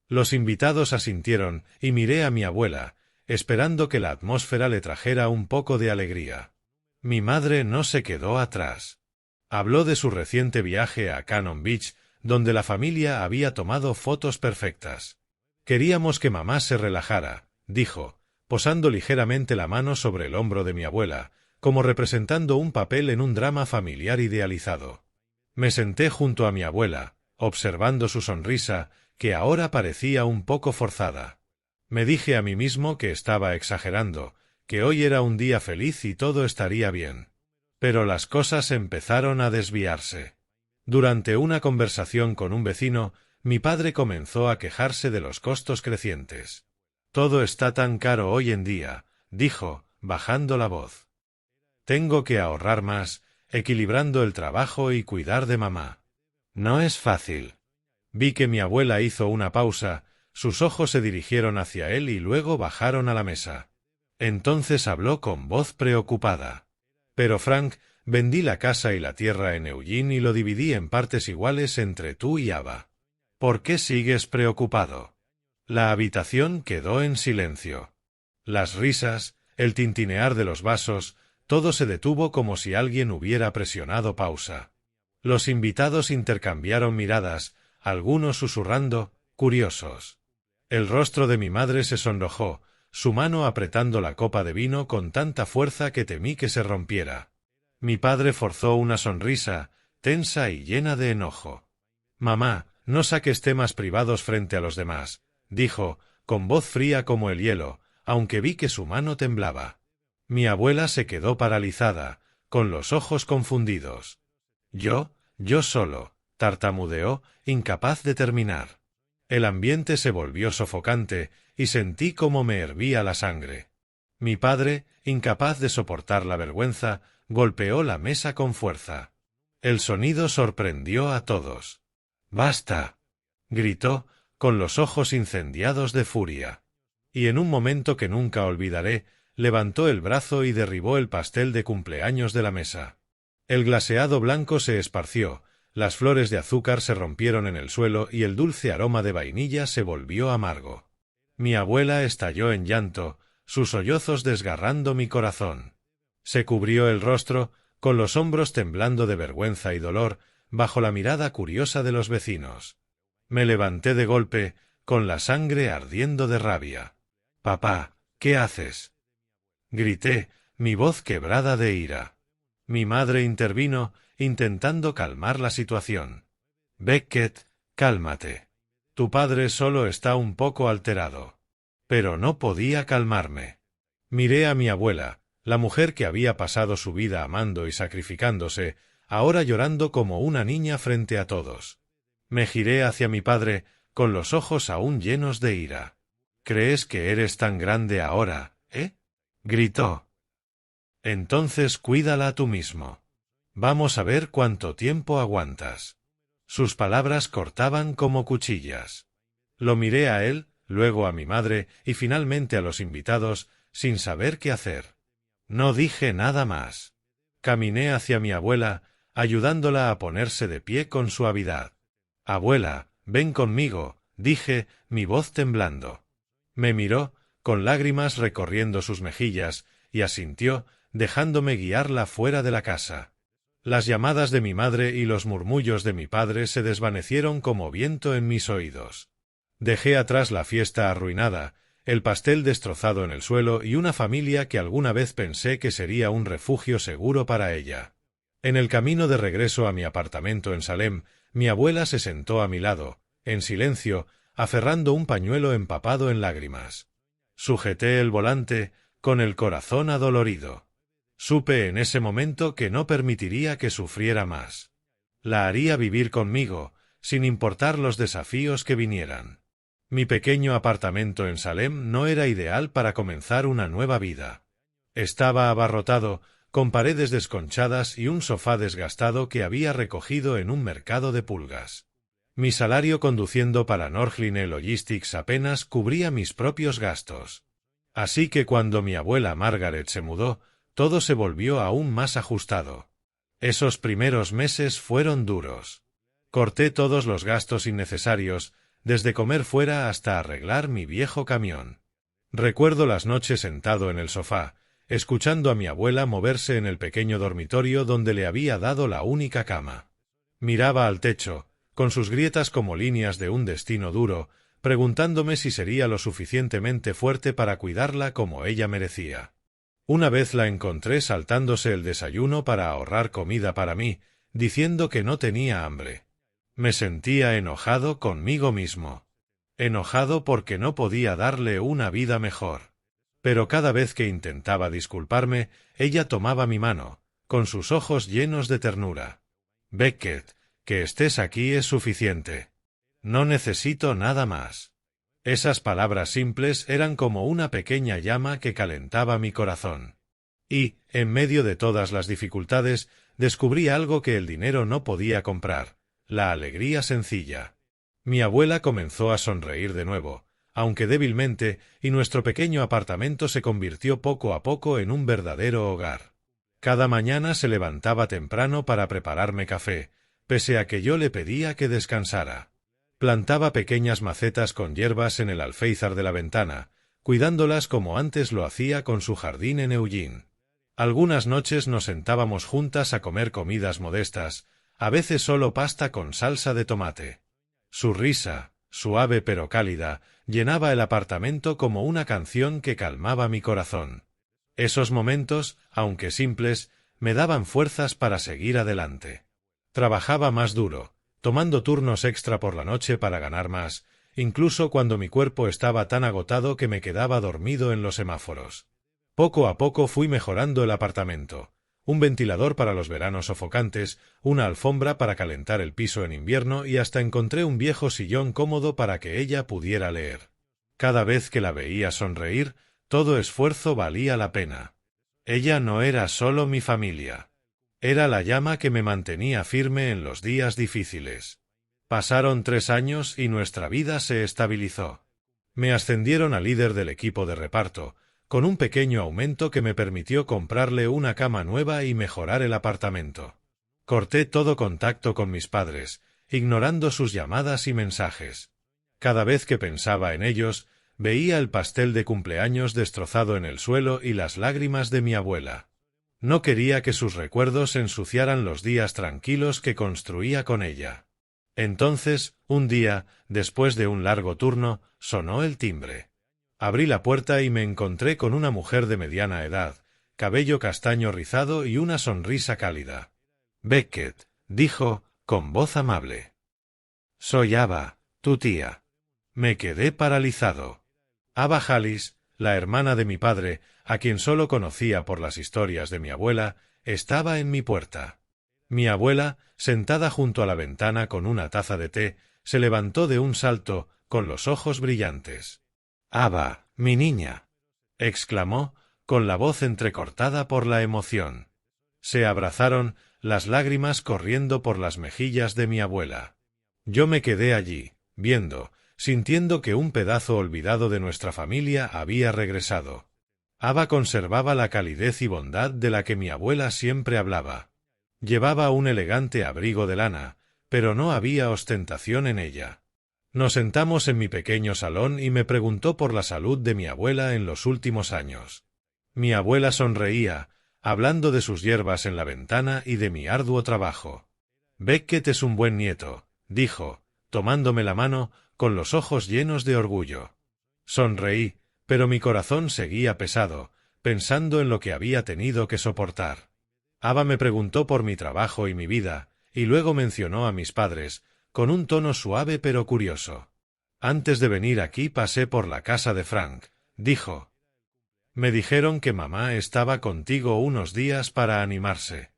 Los invitados asintieron y miré a mi abuela, esperando que la atmósfera le trajera un poco de alegría. Mi madre no se quedó atrás. Habló de su reciente viaje a Cannon Beach, donde la familia había tomado fotos perfectas. «Queríamos que mamá se relajara», dijo, posando ligeramente la mano sobre el hombro de mi abuela, como representando un papel en un drama familiar idealizado. Me senté junto a mi abuela, observando su sonrisa, que ahora parecía un poco forzada. Me dije a mí mismo que estaba exagerando, que hoy era un día feliz y todo estaría bien. Pero las cosas empezaron a desviarse. Durante una conversación con un vecino, mi padre comenzó a quejarse de los costos crecientes. «Todo está tan caro hoy en día», dijo, bajando la voz. «Tengo que ahorrar más, equilibrando el trabajo y cuidar de mamá. No es fácil». Vi que mi abuela hizo una pausa, sus ojos se dirigieron hacia él y luego bajaron a la mesa. Entonces habló con voz preocupada. «Pero Frank, vendí la casa y la tierra en Eugene y lo dividí en partes iguales entre tú y Ava. ¿Por qué sigues preocupado?» La habitación quedó en silencio. Las risas, el tintinear de los vasos, todo se detuvo como si alguien hubiera presionado pausa. Los invitados intercambiaron miradas, algunos susurrando, curiosos. El rostro de mi madre se sonrojó, su mano apretando la copa de vino con tanta fuerza que temí que se rompiera. Mi padre forzó una sonrisa, tensa y llena de enojo. «Mamá, no saques temas privados frente a los demás», dijo, con voz fría como el hielo, aunque vi que su mano temblaba. Mi abuela se quedó paralizada, con los ojos confundidos. Yo solo», tartamudeó, incapaz de terminar. El ambiente se volvió sofocante y sentí como me hervía la sangre. Mi padre, incapaz de soportar la vergüenza, golpeó la mesa con fuerza. El sonido sorprendió a todos. «¡Basta!», gritó, con los ojos incendiados de furia. Y en un momento que nunca olvidaré, levantó el brazo y derribó el pastel de cumpleaños de la mesa. El glaseado blanco se esparció, las flores de azúcar se rompieron en el suelo y el dulce aroma de vainilla se volvió amargo. Mi abuela estalló en llanto, sus sollozos desgarrando mi corazón. Se cubrió el rostro, con los hombros temblando de vergüenza y dolor, bajo la mirada curiosa de los vecinos. Me levanté de golpe, con la sangre ardiendo de rabia. «Papá, ¿qué haces?», grité, mi voz quebrada de ira. Mi madre intervino, intentando calmar la situación. Beckett, cálmate. Tu padre solo está un poco alterado. Pero no podía calmarme. Miré a mi abuela, la mujer que había pasado su vida amando y sacrificándose, ahora llorando como una niña frente a todos. Me giré hacia mi padre, con los ojos aún llenos de ira. ¿Crees que eres tan grande ahora, gritó. Entonces cuídala tú mismo. Vamos a ver cuánto tiempo aguantas. Sus palabras cortaban como cuchillas. Lo miré a él, luego a mi madre y finalmente a los invitados, sin saber qué hacer. No dije nada más. Caminé hacia mi abuela, ayudándola a ponerse de pie con suavidad. Abuela, ven conmigo, dije, mi voz temblando. Me miró, con lágrimas recorriendo sus mejillas, y asintió, dejándome guiarla fuera de la casa. Las llamadas de mi madre y los murmullos de mi padre se desvanecieron como viento en mis oídos. Dejé atrás la fiesta arruinada, el pastel destrozado en el suelo y una familia que alguna vez pensé que sería un refugio seguro para ella. En el camino de regreso a mi apartamento en Salem, mi abuela se sentó a mi lado, en silencio, aferrando un pañuelo empapado en lágrimas. Sujeté el volante, con el corazón adolorido. Supe en ese momento que no permitiría que sufriera más. La haría vivir conmigo, sin importar los desafíos que vinieran. Mi pequeño apartamento en Salem no era ideal para comenzar una nueva vida. Estaba abarrotado, con paredes desconchadas y un sofá desgastado que había recogido en un mercado de pulgas. Mi salario conduciendo para Northline Logistics apenas cubría mis propios gastos. Así que cuando mi abuela Margaret se mudó, todo se volvió aún más ajustado. Esos primeros meses fueron duros. Corté todos los gastos innecesarios, desde comer fuera hasta arreglar mi viejo camión. Recuerdo las noches sentado en el sofá, escuchando a mi abuela moverse en el pequeño dormitorio donde le había dado la única cama. Miraba al techo, con sus grietas como líneas de un destino duro, preguntándome si sería lo suficientemente fuerte para cuidarla como ella merecía. Una vez la encontré saltándose el desayuno para ahorrar comida para mí, diciendo que no tenía hambre. Me sentía enojado conmigo mismo. Enojado porque no podía darle una vida mejor. Pero cada vez que intentaba disculparme, ella tomaba mi mano, con sus ojos llenos de ternura. Beckett, que estés aquí es suficiente. No necesito nada más. Esas palabras simples eran como una pequeña llama que calentaba mi corazón. Y, en medio de todas las dificultades, descubrí algo que el dinero no podía comprar, la alegría sencilla. Mi abuela comenzó a sonreír de nuevo, aunque débilmente, y nuestro pequeño apartamento se convirtió poco a poco en un verdadero hogar. Cada mañana se levantaba temprano para prepararme café, pese a que yo le pedía que descansara. Plantaba pequeñas macetas con hierbas en el alféizar de la ventana, cuidándolas como antes lo hacía con su jardín en Eugene. Algunas noches nos sentábamos juntas a comer comidas modestas, a veces solo pasta con salsa de tomate. Su risa, suave pero cálida, llenaba el apartamento como una canción que calmaba mi corazón. Esos momentos, aunque simples, me daban fuerzas para seguir adelante. Trabajaba más duro, tomando turnos extra por la noche para ganar más, incluso cuando mi cuerpo estaba tan agotado que me quedaba dormido en los semáforos. Poco a poco fui mejorando el apartamento. Un ventilador para los veranos sofocantes, una alfombra para calentar el piso en invierno y hasta encontré un viejo sillón cómodo para que ella pudiera leer. Cada vez que la veía sonreír, todo esfuerzo valía la pena. Ella no era solo mi familia. Era la llama que me mantenía firme en los días difíciles. Pasaron 3 años y nuestra vida se estabilizó. Me ascendieron a líder del equipo de reparto, con un pequeño aumento que me permitió comprarle una cama nueva y mejorar el apartamento. Corté todo contacto con mis padres, ignorando sus llamadas y mensajes. Cada vez que pensaba en ellos, veía el pastel de cumpleaños destrozado en el suelo y las lágrimas de mi abuela. No quería que sus recuerdos ensuciaran los días tranquilos que construía con ella. Entonces, un día, después de un largo turno, sonó el timbre. Abrí la puerta y me encontré con una mujer de mediana edad, cabello castaño rizado y una sonrisa cálida. «Beckett», dijo, con voz amable. «Soy Ava, tu tía». Me quedé paralizado. Ava Hallis, la hermana de mi padre, a quien solo conocía por las historias de mi abuela, estaba en mi puerta. Mi abuela, sentada junto a la ventana con una taza de té, se levantó de un salto, con los ojos brillantes. «Ava, mi niña», exclamó, con la voz entrecortada por la emoción. Se abrazaron, las lágrimas corriendo por las mejillas de mi abuela. Yo me quedé allí, viendo, sintiendo que un pedazo olvidado de nuestra familia había regresado. Ava conservaba la calidez y bondad de la que mi abuela siempre hablaba. Llevaba un elegante abrigo de lana, pero no había ostentación en ella. Nos sentamos en mi pequeño salón y me preguntó por la salud de mi abuela en los últimos años. Mi abuela sonreía, hablando de sus hierbas en la ventana y de mi arduo trabajo. «Beckett es un buen nieto», dijo, tomándome la mano, con los ojos llenos de orgullo. Sonreí, pero mi corazón seguía pesado, pensando en lo que había tenido que soportar. Ava me preguntó por mi trabajo y mi vida, y luego mencionó a mis padres, con un tono suave pero curioso. «Antes de venir aquí pasé por la casa de Frank», dijo. «Me dijeron que mamá estaba contigo unos días para animarse».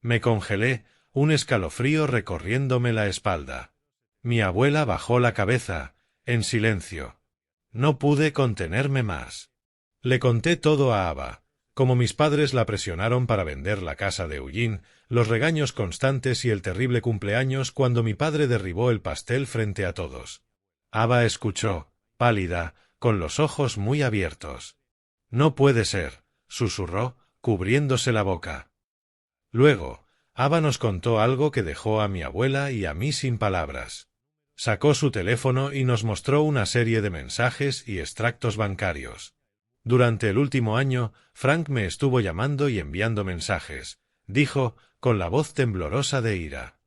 Me congelé, un escalofrío recorriéndome la espalda. Mi abuela bajó la cabeza, en silencio. No pude contenerme más. Le conté todo a Ava, como mis padres la presionaron para vender la casa de Eugene, los regaños constantes y el terrible cumpleaños cuando mi padre derribó el pastel frente a todos. Ava escuchó, pálida, con los ojos muy abiertos. «No puede ser», susurró, cubriéndose la boca. Luego, Ava nos contó algo que dejó a mi abuela y a mí sin palabras. Sacó su teléfono y nos mostró una serie de mensajes y extractos bancarios. «Durante el último año, Frank me estuvo llamando y enviando mensajes», dijo, con la voz temblorosa de ira.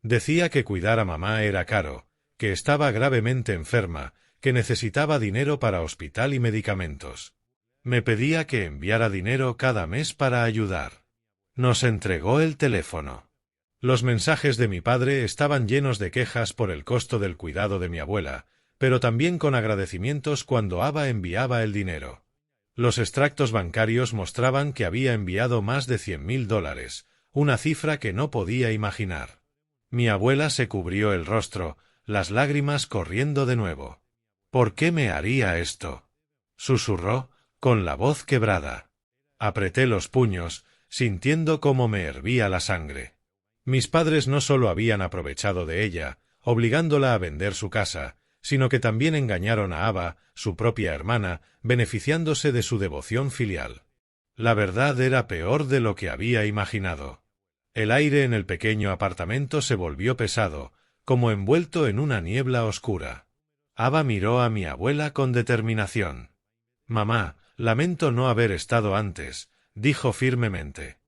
Decía que cuidar a mamá era caro, que estaba gravemente enferma, que necesitaba dinero para hospital y medicamentos. Me pedía que enviara dinero cada mes para ayudar. Nos entregó el teléfono. Los mensajes de mi padre estaban llenos de quejas por el costo del cuidado de mi abuela, pero también con agradecimientos cuando Ava enviaba el dinero. Los extractos bancarios mostraban que había enviado más de $100,000, una cifra que no podía imaginar. Mi abuela se cubrió el rostro, las lágrimas corriendo de nuevo. «¿Por qué me haría esto?», susurró, con la voz quebrada. Apreté los puños, sintiendo cómo me hervía la sangre. Mis padres no solo habían aprovechado de ella, obligándola a vender su casa, sino que también engañaron a Ava, su propia hermana, beneficiándose de su devoción filial. La verdad era peor de lo que había imaginado. El aire en el pequeño apartamento se volvió pesado, como envuelto en una niebla oscura. Ava miró a mi abuela con determinación. «Mamá, lamento no haber estado antes», dijo firmemente.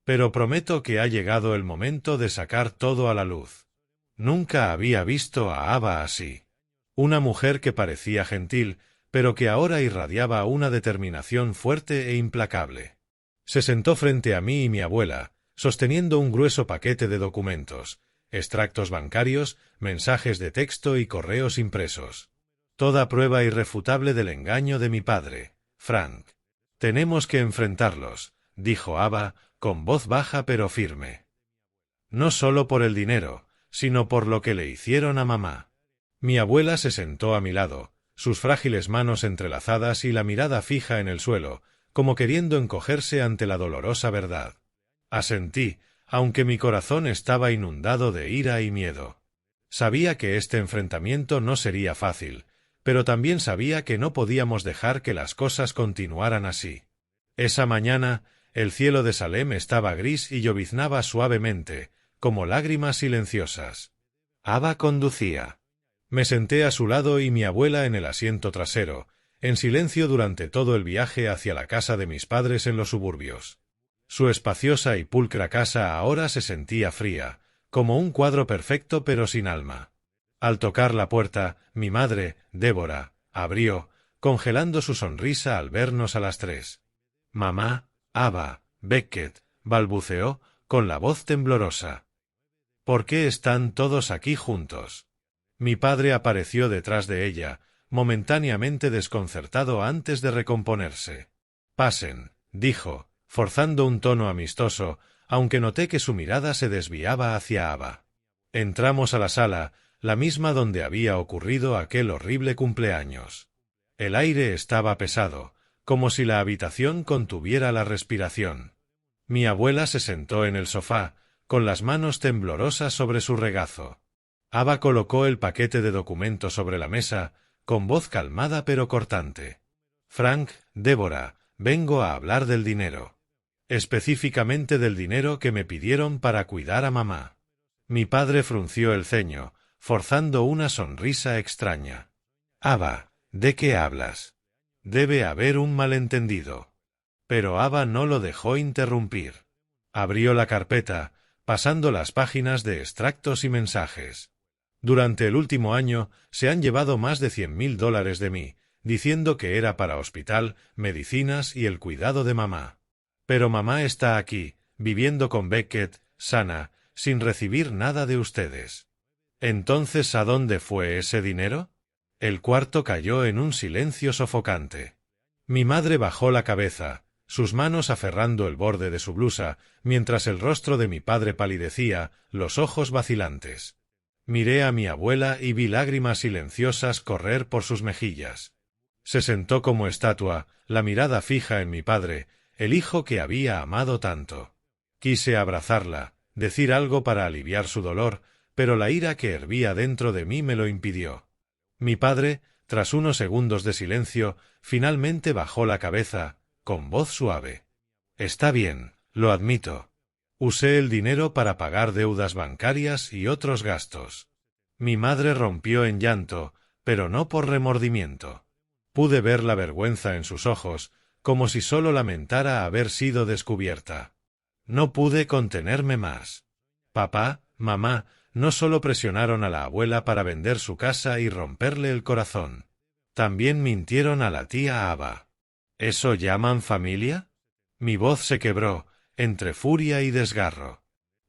«Pero prometo que ha llegado el momento de sacar todo a la luz». Nunca había visto a Ava así. Una mujer que parecía gentil, pero que ahora irradiaba una determinación fuerte e implacable. Se sentó frente a mí y mi abuela, sosteniendo un grueso paquete de documentos, extractos bancarios, mensajes de texto y correos impresos. Toda prueba irrefutable del engaño de mi padre, Frank. «Tenemos que enfrentarlos», dijo Ava, con voz baja pero firme. «No solo por el dinero, sino por lo que le hicieron a mamá». Mi abuela se sentó a mi lado, sus frágiles manos entrelazadas y la mirada fija en el suelo, como queriendo encogerse ante la dolorosa verdad. Asentí, aunque mi corazón estaba inundado de ira y miedo. Sabía que este enfrentamiento no sería fácil, pero también sabía que no podíamos dejar que las cosas continuaran así. Esa mañana, el cielo de Salem estaba gris y lloviznaba suavemente, como lágrimas silenciosas. Ava conducía. Me senté a su lado y mi abuela en el asiento trasero, en silencio durante todo el viaje hacia la casa de mis padres en los suburbios. Su espaciosa y pulcra casa ahora se sentía fría, como un cuadro perfecto pero sin alma. Al tocar la puerta, mi madre, Débora, abrió, congelando su sonrisa al vernos a las tres. «Mamá, Ava, Beckett, balbuceó, con la voz temblorosa. ¿Por qué están todos aquí juntos? Mi padre apareció detrás de ella, momentáneamente desconcertado antes de recomponerse. Pasen, dijo, forzando un tono amistoso, aunque noté que su mirada se desviaba hacia Ava. Entramos a la sala, la misma donde había ocurrido aquel horrible cumpleaños. El aire estaba pesado, como si la habitación contuviera la respiración. Mi abuela se sentó en el sofá, con las manos temblorosas sobre su regazo. Ava colocó el paquete de documentos sobre la mesa, con voz calmada pero cortante. Frank, Débora, vengo a hablar del dinero. Específicamente del dinero que me pidieron para cuidar a mamá. Mi padre frunció el ceño, forzando una sonrisa extraña. Ava, ¿de qué hablas? Debe haber un malentendido. Pero Ava no lo dejó interrumpir. Abrió la carpeta, pasando las páginas de extractos y mensajes. Durante el último año se han llevado más de $100,000 de mí, diciendo que era para hospital, medicinas y el cuidado de mamá. Pero mamá está aquí, viviendo con Beckett, sana, sin recibir nada de ustedes. ¿Entonces a dónde fue ese dinero? El cuarto cayó en un silencio sofocante. Mi madre bajó la cabeza, sus manos aferrando el borde de su blusa, mientras el rostro de mi padre palidecía, los ojos vacilantes. Miré a mi abuela y vi lágrimas silenciosas correr por sus mejillas. Se sentó como estatua, la mirada fija en mi padre, el hijo que había amado tanto. Quise abrazarla, decir algo para aliviar su dolor, pero la ira que hervía dentro de mí me lo impidió. Mi padre, tras unos segundos de silencio, finalmente bajó la cabeza, con voz suave. Está bien, lo admito. Usé el dinero para pagar deudas bancarias y otros gastos. Mi madre rompió en llanto, pero no por remordimiento. Pude ver la vergüenza en sus ojos, como si solo lamentara haber sido descubierta. No pude contenerme más. Papá, mamá, no solo presionaron a la abuela para vender su casa y romperle el corazón. También mintieron a la tía Ava. ¿Eso llaman familia? Mi voz se quebró, entre furia y desgarro.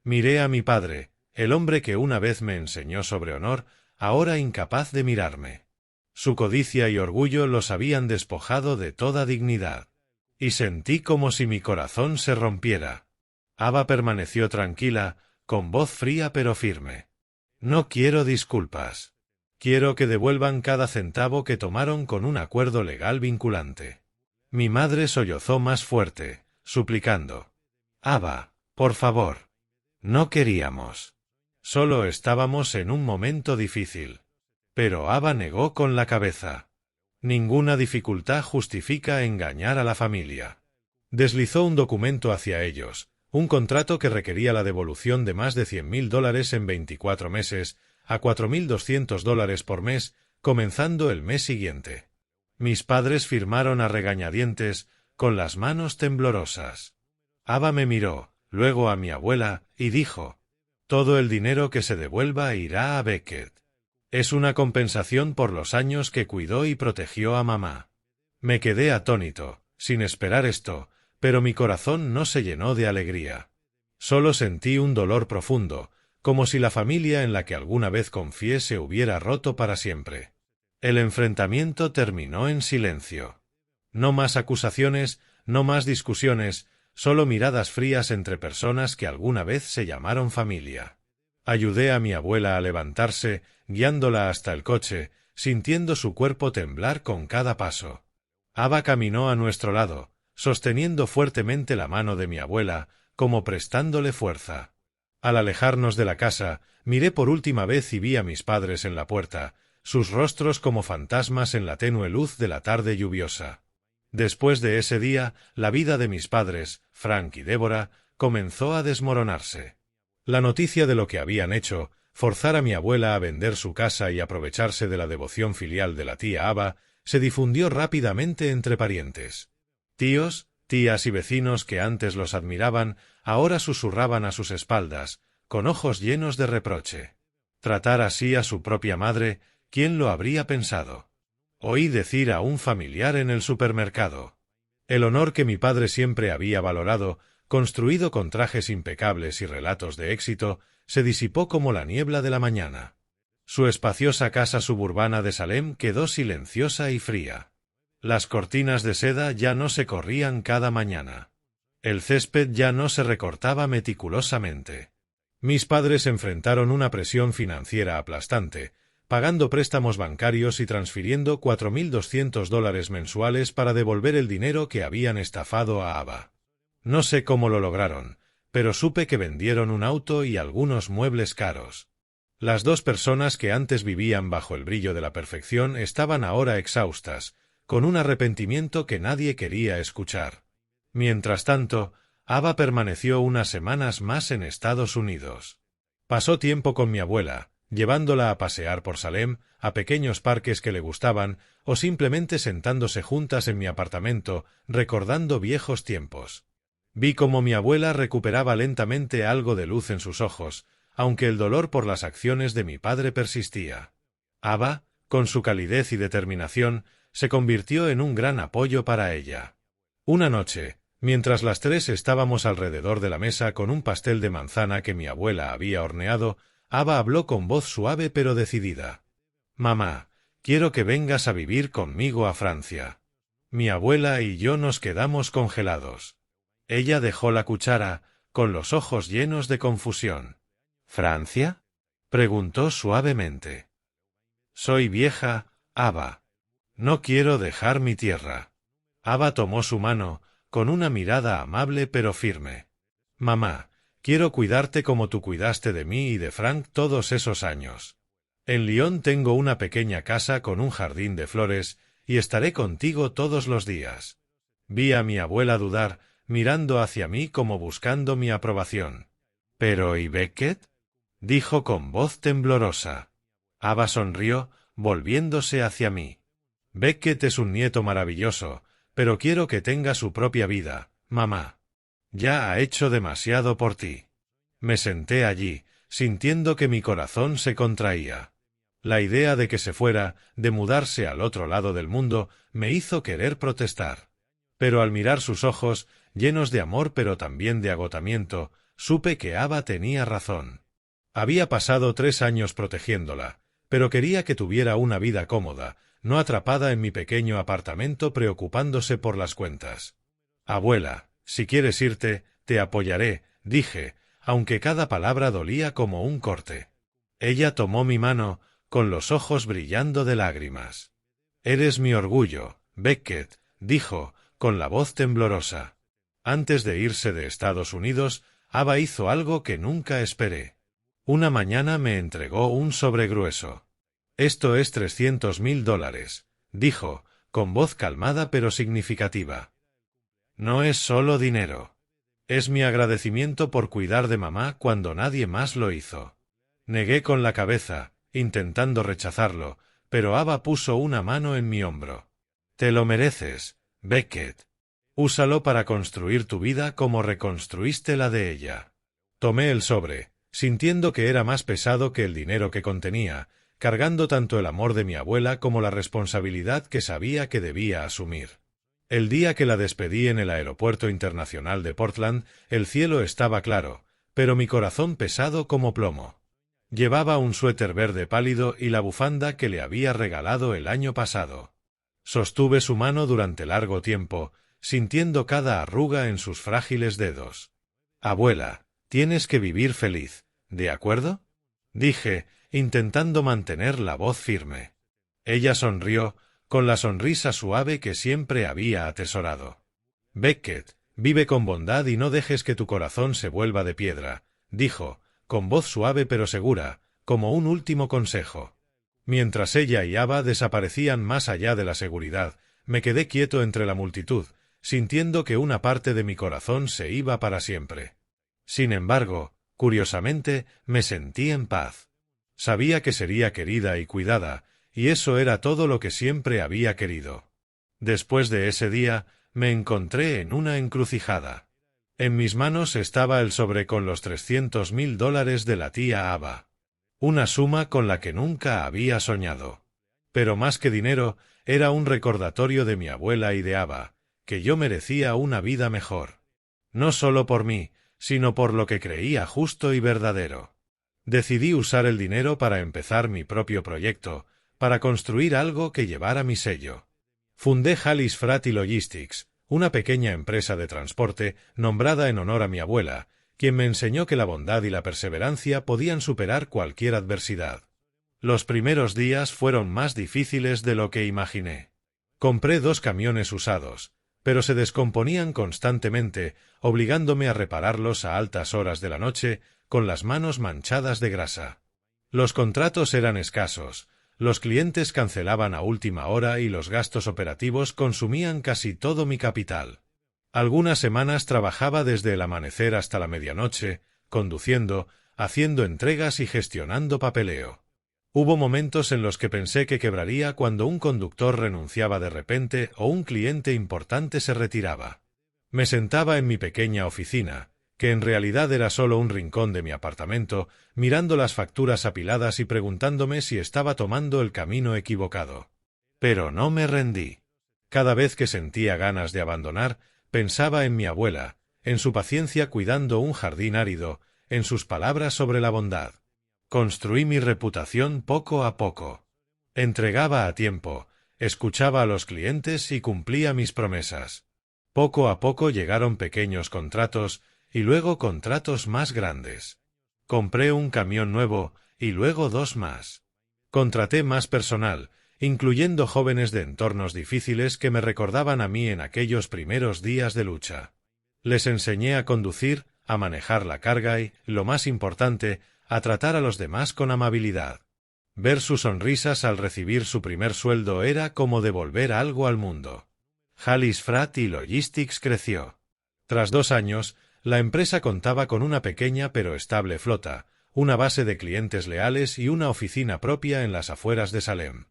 Miré a mi padre, el hombre que una vez me enseñó sobre honor, ahora incapaz de mirarme. Su codicia y orgullo los habían despojado de toda dignidad. Y sentí como si mi corazón se rompiera. Ava permaneció tranquila, con voz fría pero firme. No quiero disculpas. Quiero que devuelvan cada centavo que tomaron con un acuerdo legal vinculante. Mi madre sollozó más fuerte, suplicando. Ava, por favor. No queríamos. Solo estábamos en un momento difícil. Pero Ava negó con la cabeza. Ninguna dificultad justifica engañar a la familia. Deslizó un documento hacia ellos, un contrato que requería la devolución de más de $100,000 en 24 meses, a $4,200 por mes, comenzando el mes siguiente. Mis padres firmaron a regañadientes, con las manos temblorosas. Ava me miró, luego a mi abuela, y dijo: todo el dinero que se devuelva irá a Beckett. Es una compensación por los años que cuidó y protegió a mamá. Me quedé atónito, sin esperar esto, pero mi corazón no se llenó de alegría. Solo sentí un dolor profundo, como si la familia en la que alguna vez confié se hubiera roto para siempre. El enfrentamiento terminó en silencio. No más acusaciones, no más discusiones, solo miradas frías entre personas que alguna vez se llamaron familia. Ayudé a mi abuela a levantarse, guiándola hasta el coche, sintiendo su cuerpo temblar con cada paso. Ava caminó a nuestro lado, sosteniendo fuertemente la mano de mi abuela, como prestándole fuerza. Al alejarnos de la casa, miré por última vez y vi a mis padres en la puerta, sus rostros como fantasmas en la tenue luz de la tarde lluviosa. Después de ese día, la vida de mis padres, Frank y Débora, comenzó a desmoronarse. La noticia de lo que habían hecho, forzar a mi abuela a vender su casa y aprovecharse de la devoción filial de la tía Ava, se difundió rápidamente entre parientes. Tíos, tías y vecinos que antes los admiraban, ahora susurraban a sus espaldas, con ojos llenos de reproche. Tratar así a su propia madre, ¿quién lo habría pensado? Oí decir a un familiar en el supermercado: El honor que mi padre siempre había valorado, construido con trajes impecables y relatos de éxito, se disipó como la niebla de la mañana. Su espaciosa casa suburbana de Salem quedó silenciosa y fría. Las cortinas de seda ya no se corrían cada mañana. El césped ya no se recortaba meticulosamente. Mis padres enfrentaron una presión financiera aplastante, pagando préstamos bancarios y transfiriendo $4.200 mensuales para devolver el dinero que habían estafado a Ava. No sé cómo lo lograron, pero supe que vendieron un auto y algunos muebles caros. Las dos personas que antes vivían bajo el brillo de la perfección estaban ahora exhaustas, con un arrepentimiento que nadie quería escuchar. Mientras tanto, Ava permaneció unas semanas más en Estados Unidos. Pasó tiempo con mi abuela, llevándola a pasear por Salem, a pequeños parques que le gustaban, o simplemente sentándose juntas en mi apartamento, recordando viejos tiempos. Vi cómo mi abuela recuperaba lentamente algo de luz en sus ojos, aunque el dolor por las acciones de mi padre persistía. Ava, con su calidez y determinación, se convirtió en un gran apoyo para ella. Una noche, mientras las tres estábamos alrededor de la mesa con un pastel de manzana que mi abuela había horneado, Ava habló con voz suave pero decidida. «Mamá, quiero que vengas a vivir conmigo a Francia». Mi abuela y yo nos quedamos congelados. Ella dejó la cuchara, con los ojos llenos de confusión. «¿Francia?», preguntó suavemente. «Soy vieja, Ava. No quiero dejar mi tierra». Ava tomó su mano, con una mirada amable pero firme. «Mamá, quiero cuidarte como tú cuidaste de mí y de Frank todos esos años. En Lyon tengo una pequeña casa con un jardín de flores y estaré contigo todos los días». Vi a mi abuela dudar, mirando hacia mí como buscando mi aprobación. «¿Pero y Beckett?», dijo con voz temblorosa. Ava sonrió, volviéndose hacia mí. «Beckett es un nieto maravilloso, pero quiero que tenga su propia vida, mamá. Ya ha hecho demasiado por ti». Me senté allí, sintiendo que mi corazón se contraía. La idea de que se fuera, de mudarse al otro lado del mundo, me hizo querer protestar. Pero al mirar sus ojos, llenos de amor pero también de agotamiento, supe que Ava tenía razón. Había pasado 3 años protegiéndola, pero quería que tuviera una vida cómoda, no atrapada en mi pequeño apartamento preocupándose por las cuentas. «Abuela, si quieres irte, te apoyaré», dije, aunque cada palabra dolía como un corte. Ella tomó mi mano, con los ojos brillando de lágrimas. «Eres mi orgullo, Beckett», dijo, con la voz temblorosa. Antes de irse de Estados Unidos, Ava hizo algo que nunca esperé. Una mañana me entregó un sobre grueso. «Esto es $300.000», dijo, con voz calmada pero significativa. «No es solo dinero. Es mi agradecimiento por cuidar de mamá cuando nadie más lo hizo». Negué con la cabeza, intentando rechazarlo, pero Ava puso una mano en mi hombro. «Te lo mereces, Beckett. Úsalo para construir tu vida como reconstruiste la de ella». Tomé el sobre, sintiendo que era más pesado que el dinero que contenía, cargando tanto el amor de mi abuela como la responsabilidad que sabía que debía asumir. El día que la despedí en el aeropuerto internacional de Portland, el cielo estaba claro, pero mi corazón pesado como plomo. Llevaba un suéter verde pálido y la bufanda que le había regalado el año pasado. Sostuve su mano durante largo tiempo, sintiendo cada arruga en sus frágiles dedos. «Abuela, tienes que vivir feliz, ¿de acuerdo?», dije, intentando mantener la voz firme. Ella sonrió, con la sonrisa suave que siempre había atesorado. «Beckett, vive con bondad y no dejes que tu corazón se vuelva de piedra», dijo, con voz suave pero segura, como un último consejo. Mientras ella y Ava desaparecían más allá de la seguridad, me quedé quieto entre la multitud, sintiendo que una parte de mi corazón se iba para siempre. Sin embargo, curiosamente, me sentí en paz. Sabía que sería querida y cuidada, y eso era todo lo que siempre había querido. Después de ese día, me encontré en una encrucijada. En mis manos estaba el sobre con los $300.000 de la tía Ava. Una suma con la que nunca había soñado. Pero más que dinero, era un recordatorio de mi abuela y de Ava, que yo merecía una vida mejor. No solo por mí, sino por lo que creía justo y verdadero. Decidí usar el dinero para empezar mi propio proyecto, para construir algo que llevara mi sello. Fundé Hallis Freight Logistics, una pequeña empresa de transporte nombrada en honor a mi abuela, quien me enseñó que la bondad y la perseverancia podían superar cualquier adversidad. Los primeros días fueron más difíciles de lo que imaginé. Compré 2 camiones usados, pero se descomponían constantemente, obligándome a repararlos a altas horas de la noche, con las manos manchadas de grasa. Los contratos eran escasos, los clientes cancelaban a última hora y los gastos operativos consumían casi todo mi capital. Algunas semanas trabajaba desde el amanecer hasta la medianoche, conduciendo, haciendo entregas y gestionando papeleo. Hubo momentos en los que pensé que quebraría cuando un conductor renunciaba de repente o un cliente importante se retiraba. Me sentaba en mi pequeña oficina, que en realidad era solo un rincón de mi apartamento, mirando las facturas apiladas y preguntándome si estaba tomando el camino equivocado. Pero no me rendí. Cada vez que sentía ganas de abandonar, pensaba en mi abuela, en su paciencia cuidando un jardín árido, en sus palabras sobre la bondad. Construí mi reputación poco a poco. Entregaba a tiempo, escuchaba a los clientes y cumplía mis promesas. Poco a poco llegaron pequeños contratos y luego contratos más grandes. Compré un camión nuevo y luego 2 más. Contraté más personal, incluyendo jóvenes de entornos difíciles que me recordaban a mí en aquellos primeros días de lucha. Les enseñé a conducir, a manejar la carga y, lo más importante, a tratar a los demás con amabilidad. Ver sus sonrisas al recibir su primer sueldo era como devolver algo al mundo. Hallis Freight Logistics creció. Tras 2 años, la empresa contaba con una pequeña pero estable flota, una base de clientes leales y una oficina propia en las afueras de Salem.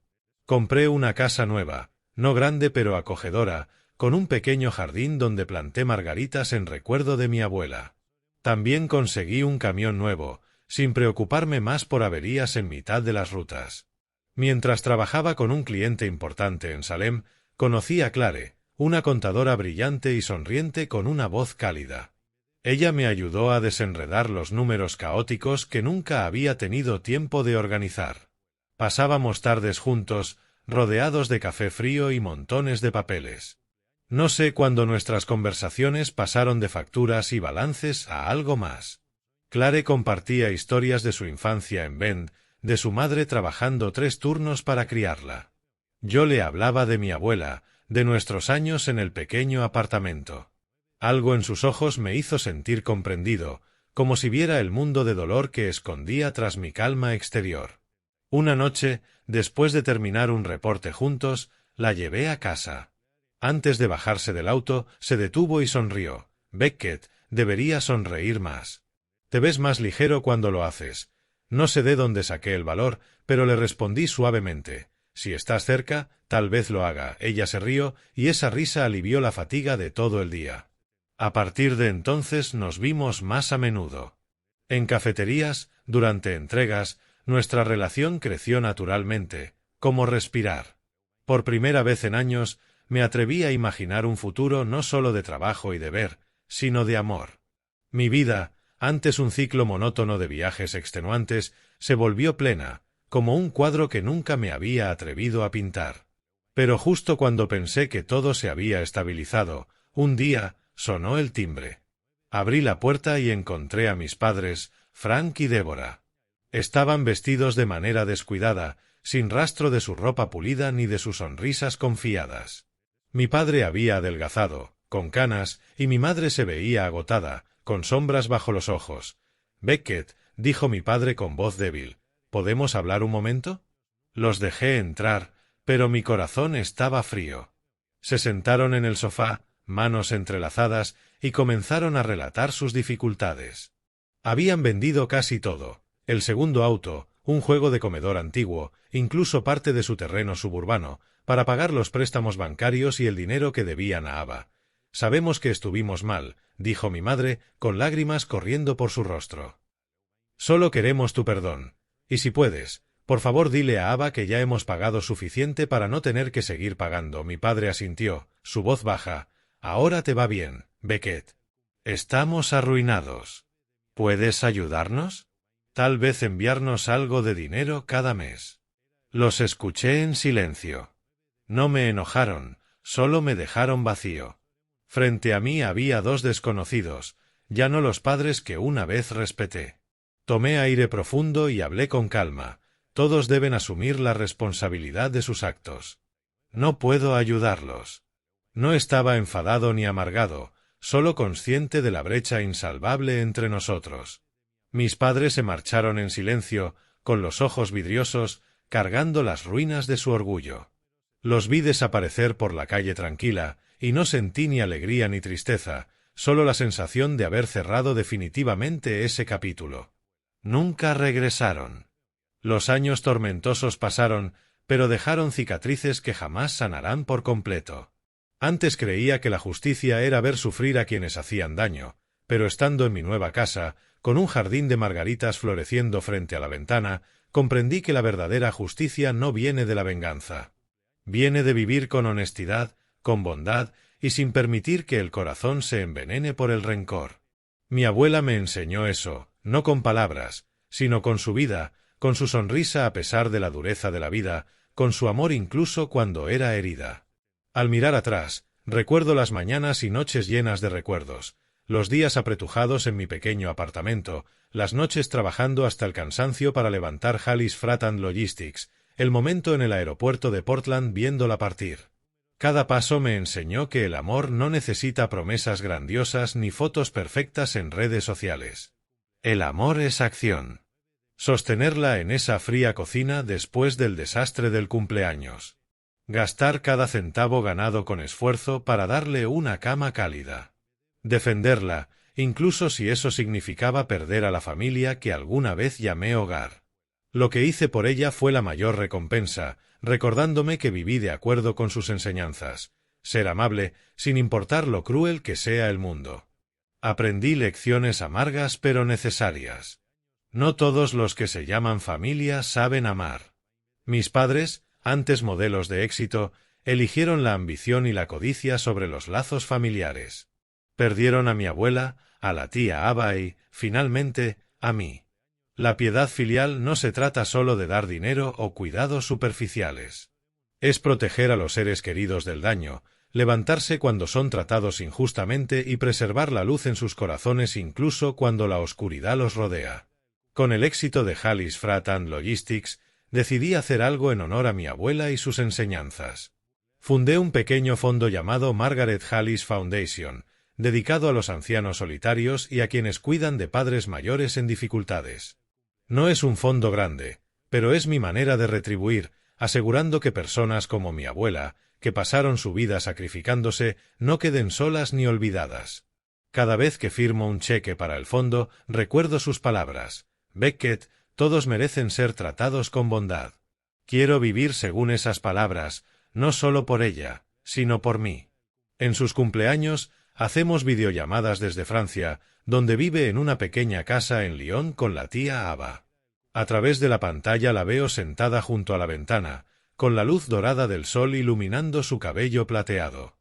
Compré una casa nueva, no grande pero acogedora, con un pequeño jardín donde planté margaritas en recuerdo de mi abuela. También conseguí un camión nuevo, sin preocuparme más por averías en mitad de las rutas. Mientras trabajaba con un cliente importante en Salem, conocí a Clare, una contadora brillante y sonriente con una voz cálida. Ella me ayudó a desenredar los números caóticos que nunca había tenido tiempo de organizar. Pasábamos tardes juntos, rodeados de café frío y montones de papeles. No sé cuándo nuestras conversaciones pasaron de facturas y balances a algo más. Clare compartía historias de su infancia en Bend, de su madre trabajando 3 turnos para criarla. Yo le hablaba de mi abuela, de nuestros años en el pequeño apartamento. Algo en sus ojos me hizo sentir comprendido, como si viera el mundo de dolor que escondía tras mi calma exterior. Una noche, después de terminar un reporte juntos, la llevé a casa. Antes de bajarse del auto, se detuvo y sonrió. «Beckett, debería sonreír más. Te ves más ligero cuando lo haces». No sé de dónde saqué el valor, pero le respondí suavemente. «Si estás cerca, tal vez lo haga». Ella se rió, y esa risa alivió la fatiga de todo el día. A partir de entonces nos vimos más a menudo. En cafeterías, durante entregas, nuestra relación creció naturalmente, como respirar. Por primera vez en años, me atreví a imaginar un futuro no solo de trabajo y deber, sino de amor. Mi vida, antes un ciclo monótono de viajes extenuantes, se volvió plena, como un cuadro que nunca me había atrevido a pintar. Pero justo cuando pensé que todo se había estabilizado, un día sonó el timbre. Abrí la puerta y encontré a mis padres, Frank y Débora. Estaban vestidos de manera descuidada, sin rastro de su ropa pulida ni de sus sonrisas confiadas. Mi padre había adelgazado, con canas, y mi madre se veía agotada, con sombras bajo los ojos. «Beckett», dijo mi padre con voz débil, «¿podemos hablar un momento?» Los dejé entrar, pero mi corazón estaba frío. Se sentaron en el sofá, manos entrelazadas, y comenzaron a relatar sus dificultades. Habían vendido casi todo: el segundo auto, un juego de comedor antiguo, incluso parte de su terreno suburbano, para pagar los préstamos bancarios y el dinero que debían a Ava. «Sabemos que estuvimos mal», dijo mi madre, con lágrimas corriendo por su rostro. «Solo queremos tu perdón. Y si puedes, por favor dile a Ava que ya hemos pagado suficiente para no tener que seguir pagando». Mi padre asintió, su voz baja. Ahora te va bien, Beckett. Estamos arruinados. ¿Puedes ayudarnos? Tal vez enviarnos algo de dinero cada mes. Los escuché en silencio. No me enojaron, solo me dejaron vacío. Frente a mí había dos desconocidos, ya no los padres que una vez respeté. Tomé aire profundo y hablé con calma. Todos deben asumir la responsabilidad de sus actos. No puedo ayudarlos. No estaba enfadado ni amargado, solo consciente de la brecha insalvable entre nosotros. Mis padres se marcharon en silencio, con los ojos vidriosos, cargando las ruinas de su orgullo. Los vi desaparecer por la calle tranquila, y no sentí ni alegría ni tristeza, solo la sensación de haber cerrado definitivamente ese capítulo. Nunca regresaron. Los años tormentosos pasaron, pero dejaron cicatrices que jamás sanarán por completo. Antes creía que la justicia era ver sufrir a quienes hacían daño, pero estando en mi nueva casa, con un jardín de margaritas floreciendo frente a la ventana, comprendí que la verdadera justicia no viene de la venganza. Viene de vivir con honestidad, con bondad y sin permitir que el corazón se envenene por el rencor. Mi abuela me enseñó eso, no con palabras, sino con su vida, con su sonrisa a pesar de la dureza de la vida, con su amor incluso cuando era herida. Al mirar atrás, recuerdo las mañanas y noches llenas de recuerdos, los días apretujados en mi pequeño apartamento, las noches trabajando hasta el cansancio para levantar Hallis Freight and Logistics, el momento en el aeropuerto de Portland viéndola partir. Cada paso me enseñó que el amor no necesita promesas grandiosas ni fotos perfectas en redes sociales. El amor es acción. Sostenerla en esa fría cocina después del desastre del cumpleaños. Gastar cada centavo ganado con esfuerzo para darle una cama cálida. Defenderla, incluso si eso significaba perder a la familia que alguna vez llamé hogar. Lo que hice por ella fue la mayor recompensa, recordándome que viví de acuerdo con sus enseñanzas, ser amable sin importar lo cruel que sea el mundo. Aprendí lecciones amargas pero necesarias. No todos los que se llaman familia saben amar. Mis padres, antes modelos de éxito, eligieron la ambición y la codicia sobre los lazos familiares. Perdieron a mi abuela, a la tía Aba y, finalmente, a mí. La piedad filial no se trata solo de dar dinero o cuidados superficiales. Es proteger a los seres queridos del daño, levantarse cuando son tratados injustamente y preservar la luz en sus corazones incluso cuando la oscuridad los rodea. Con el éxito de Hallis Freight and Logistics, decidí hacer algo en honor a mi abuela y sus enseñanzas. Fundé un pequeño fondo llamado Margaret Hallis Foundation, dedicado a los ancianos solitarios y a quienes cuidan de padres mayores en dificultades. No es un fondo grande, pero es mi manera de retribuir, asegurando que personas como mi abuela, que pasaron su vida sacrificándose, no queden solas ni olvidadas. Cada vez que firmo un cheque para el fondo, recuerdo sus palabras. Beckett, todos merecen ser tratados con bondad. Quiero vivir según esas palabras, no solo por ella, sino por mí. En sus cumpleaños, hacemos videollamadas desde Francia, donde vive en una pequeña casa en Lyon con la tía Aba. A través de la pantalla la veo sentada junto a la ventana, con la luz dorada del sol iluminando su cabello plateado.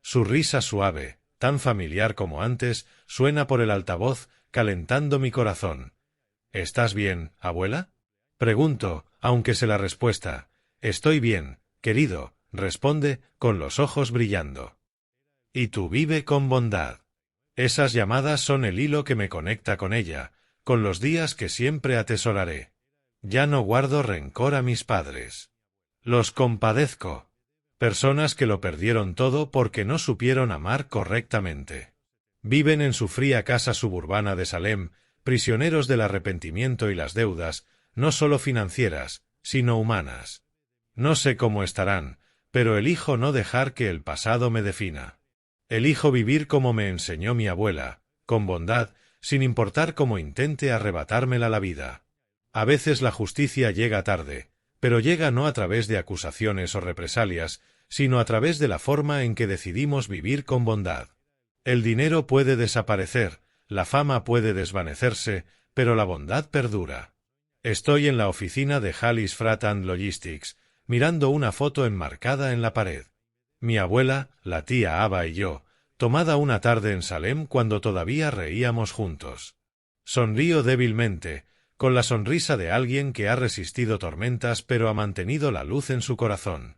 Su risa suave, tan familiar como antes, suena por el altavoz, calentando mi corazón. ¿Estás bien, abuela? Pregunto, aunque sé la respuesta. Estoy bien, querido, responde, con los ojos brillando. Y tú vive con bondad. Esas llamadas son el hilo que me conecta con ella, con los días que siempre atesoraré. Ya no guardo rencor a mis padres. Los compadezco. Personas que lo perdieron todo porque no supieron amar correctamente. Viven en su fría casa suburbana de Salem, prisioneros del arrepentimiento y las deudas, no solo financieras, sino humanas. No sé cómo estarán, pero elijo no dejar que el pasado me defina. Elijo vivir como me enseñó mi abuela, con bondad, sin importar cómo intente arrebatármela la vida. A veces la justicia llega tarde, pero llega no a través de acusaciones o represalias, sino a través de la forma en que decidimos vivir con bondad. El dinero puede desaparecer, la fama puede desvanecerse, pero la bondad perdura. Estoy en la oficina de Hallis Freight and Logistics, mirando una foto enmarcada en la pared. Mi abuela, la tía Aba y yo, tomada una tarde en Salem cuando todavía reíamos juntos. Sonrío débilmente, con la sonrisa de alguien que ha resistido tormentas pero ha mantenido la luz en su corazón.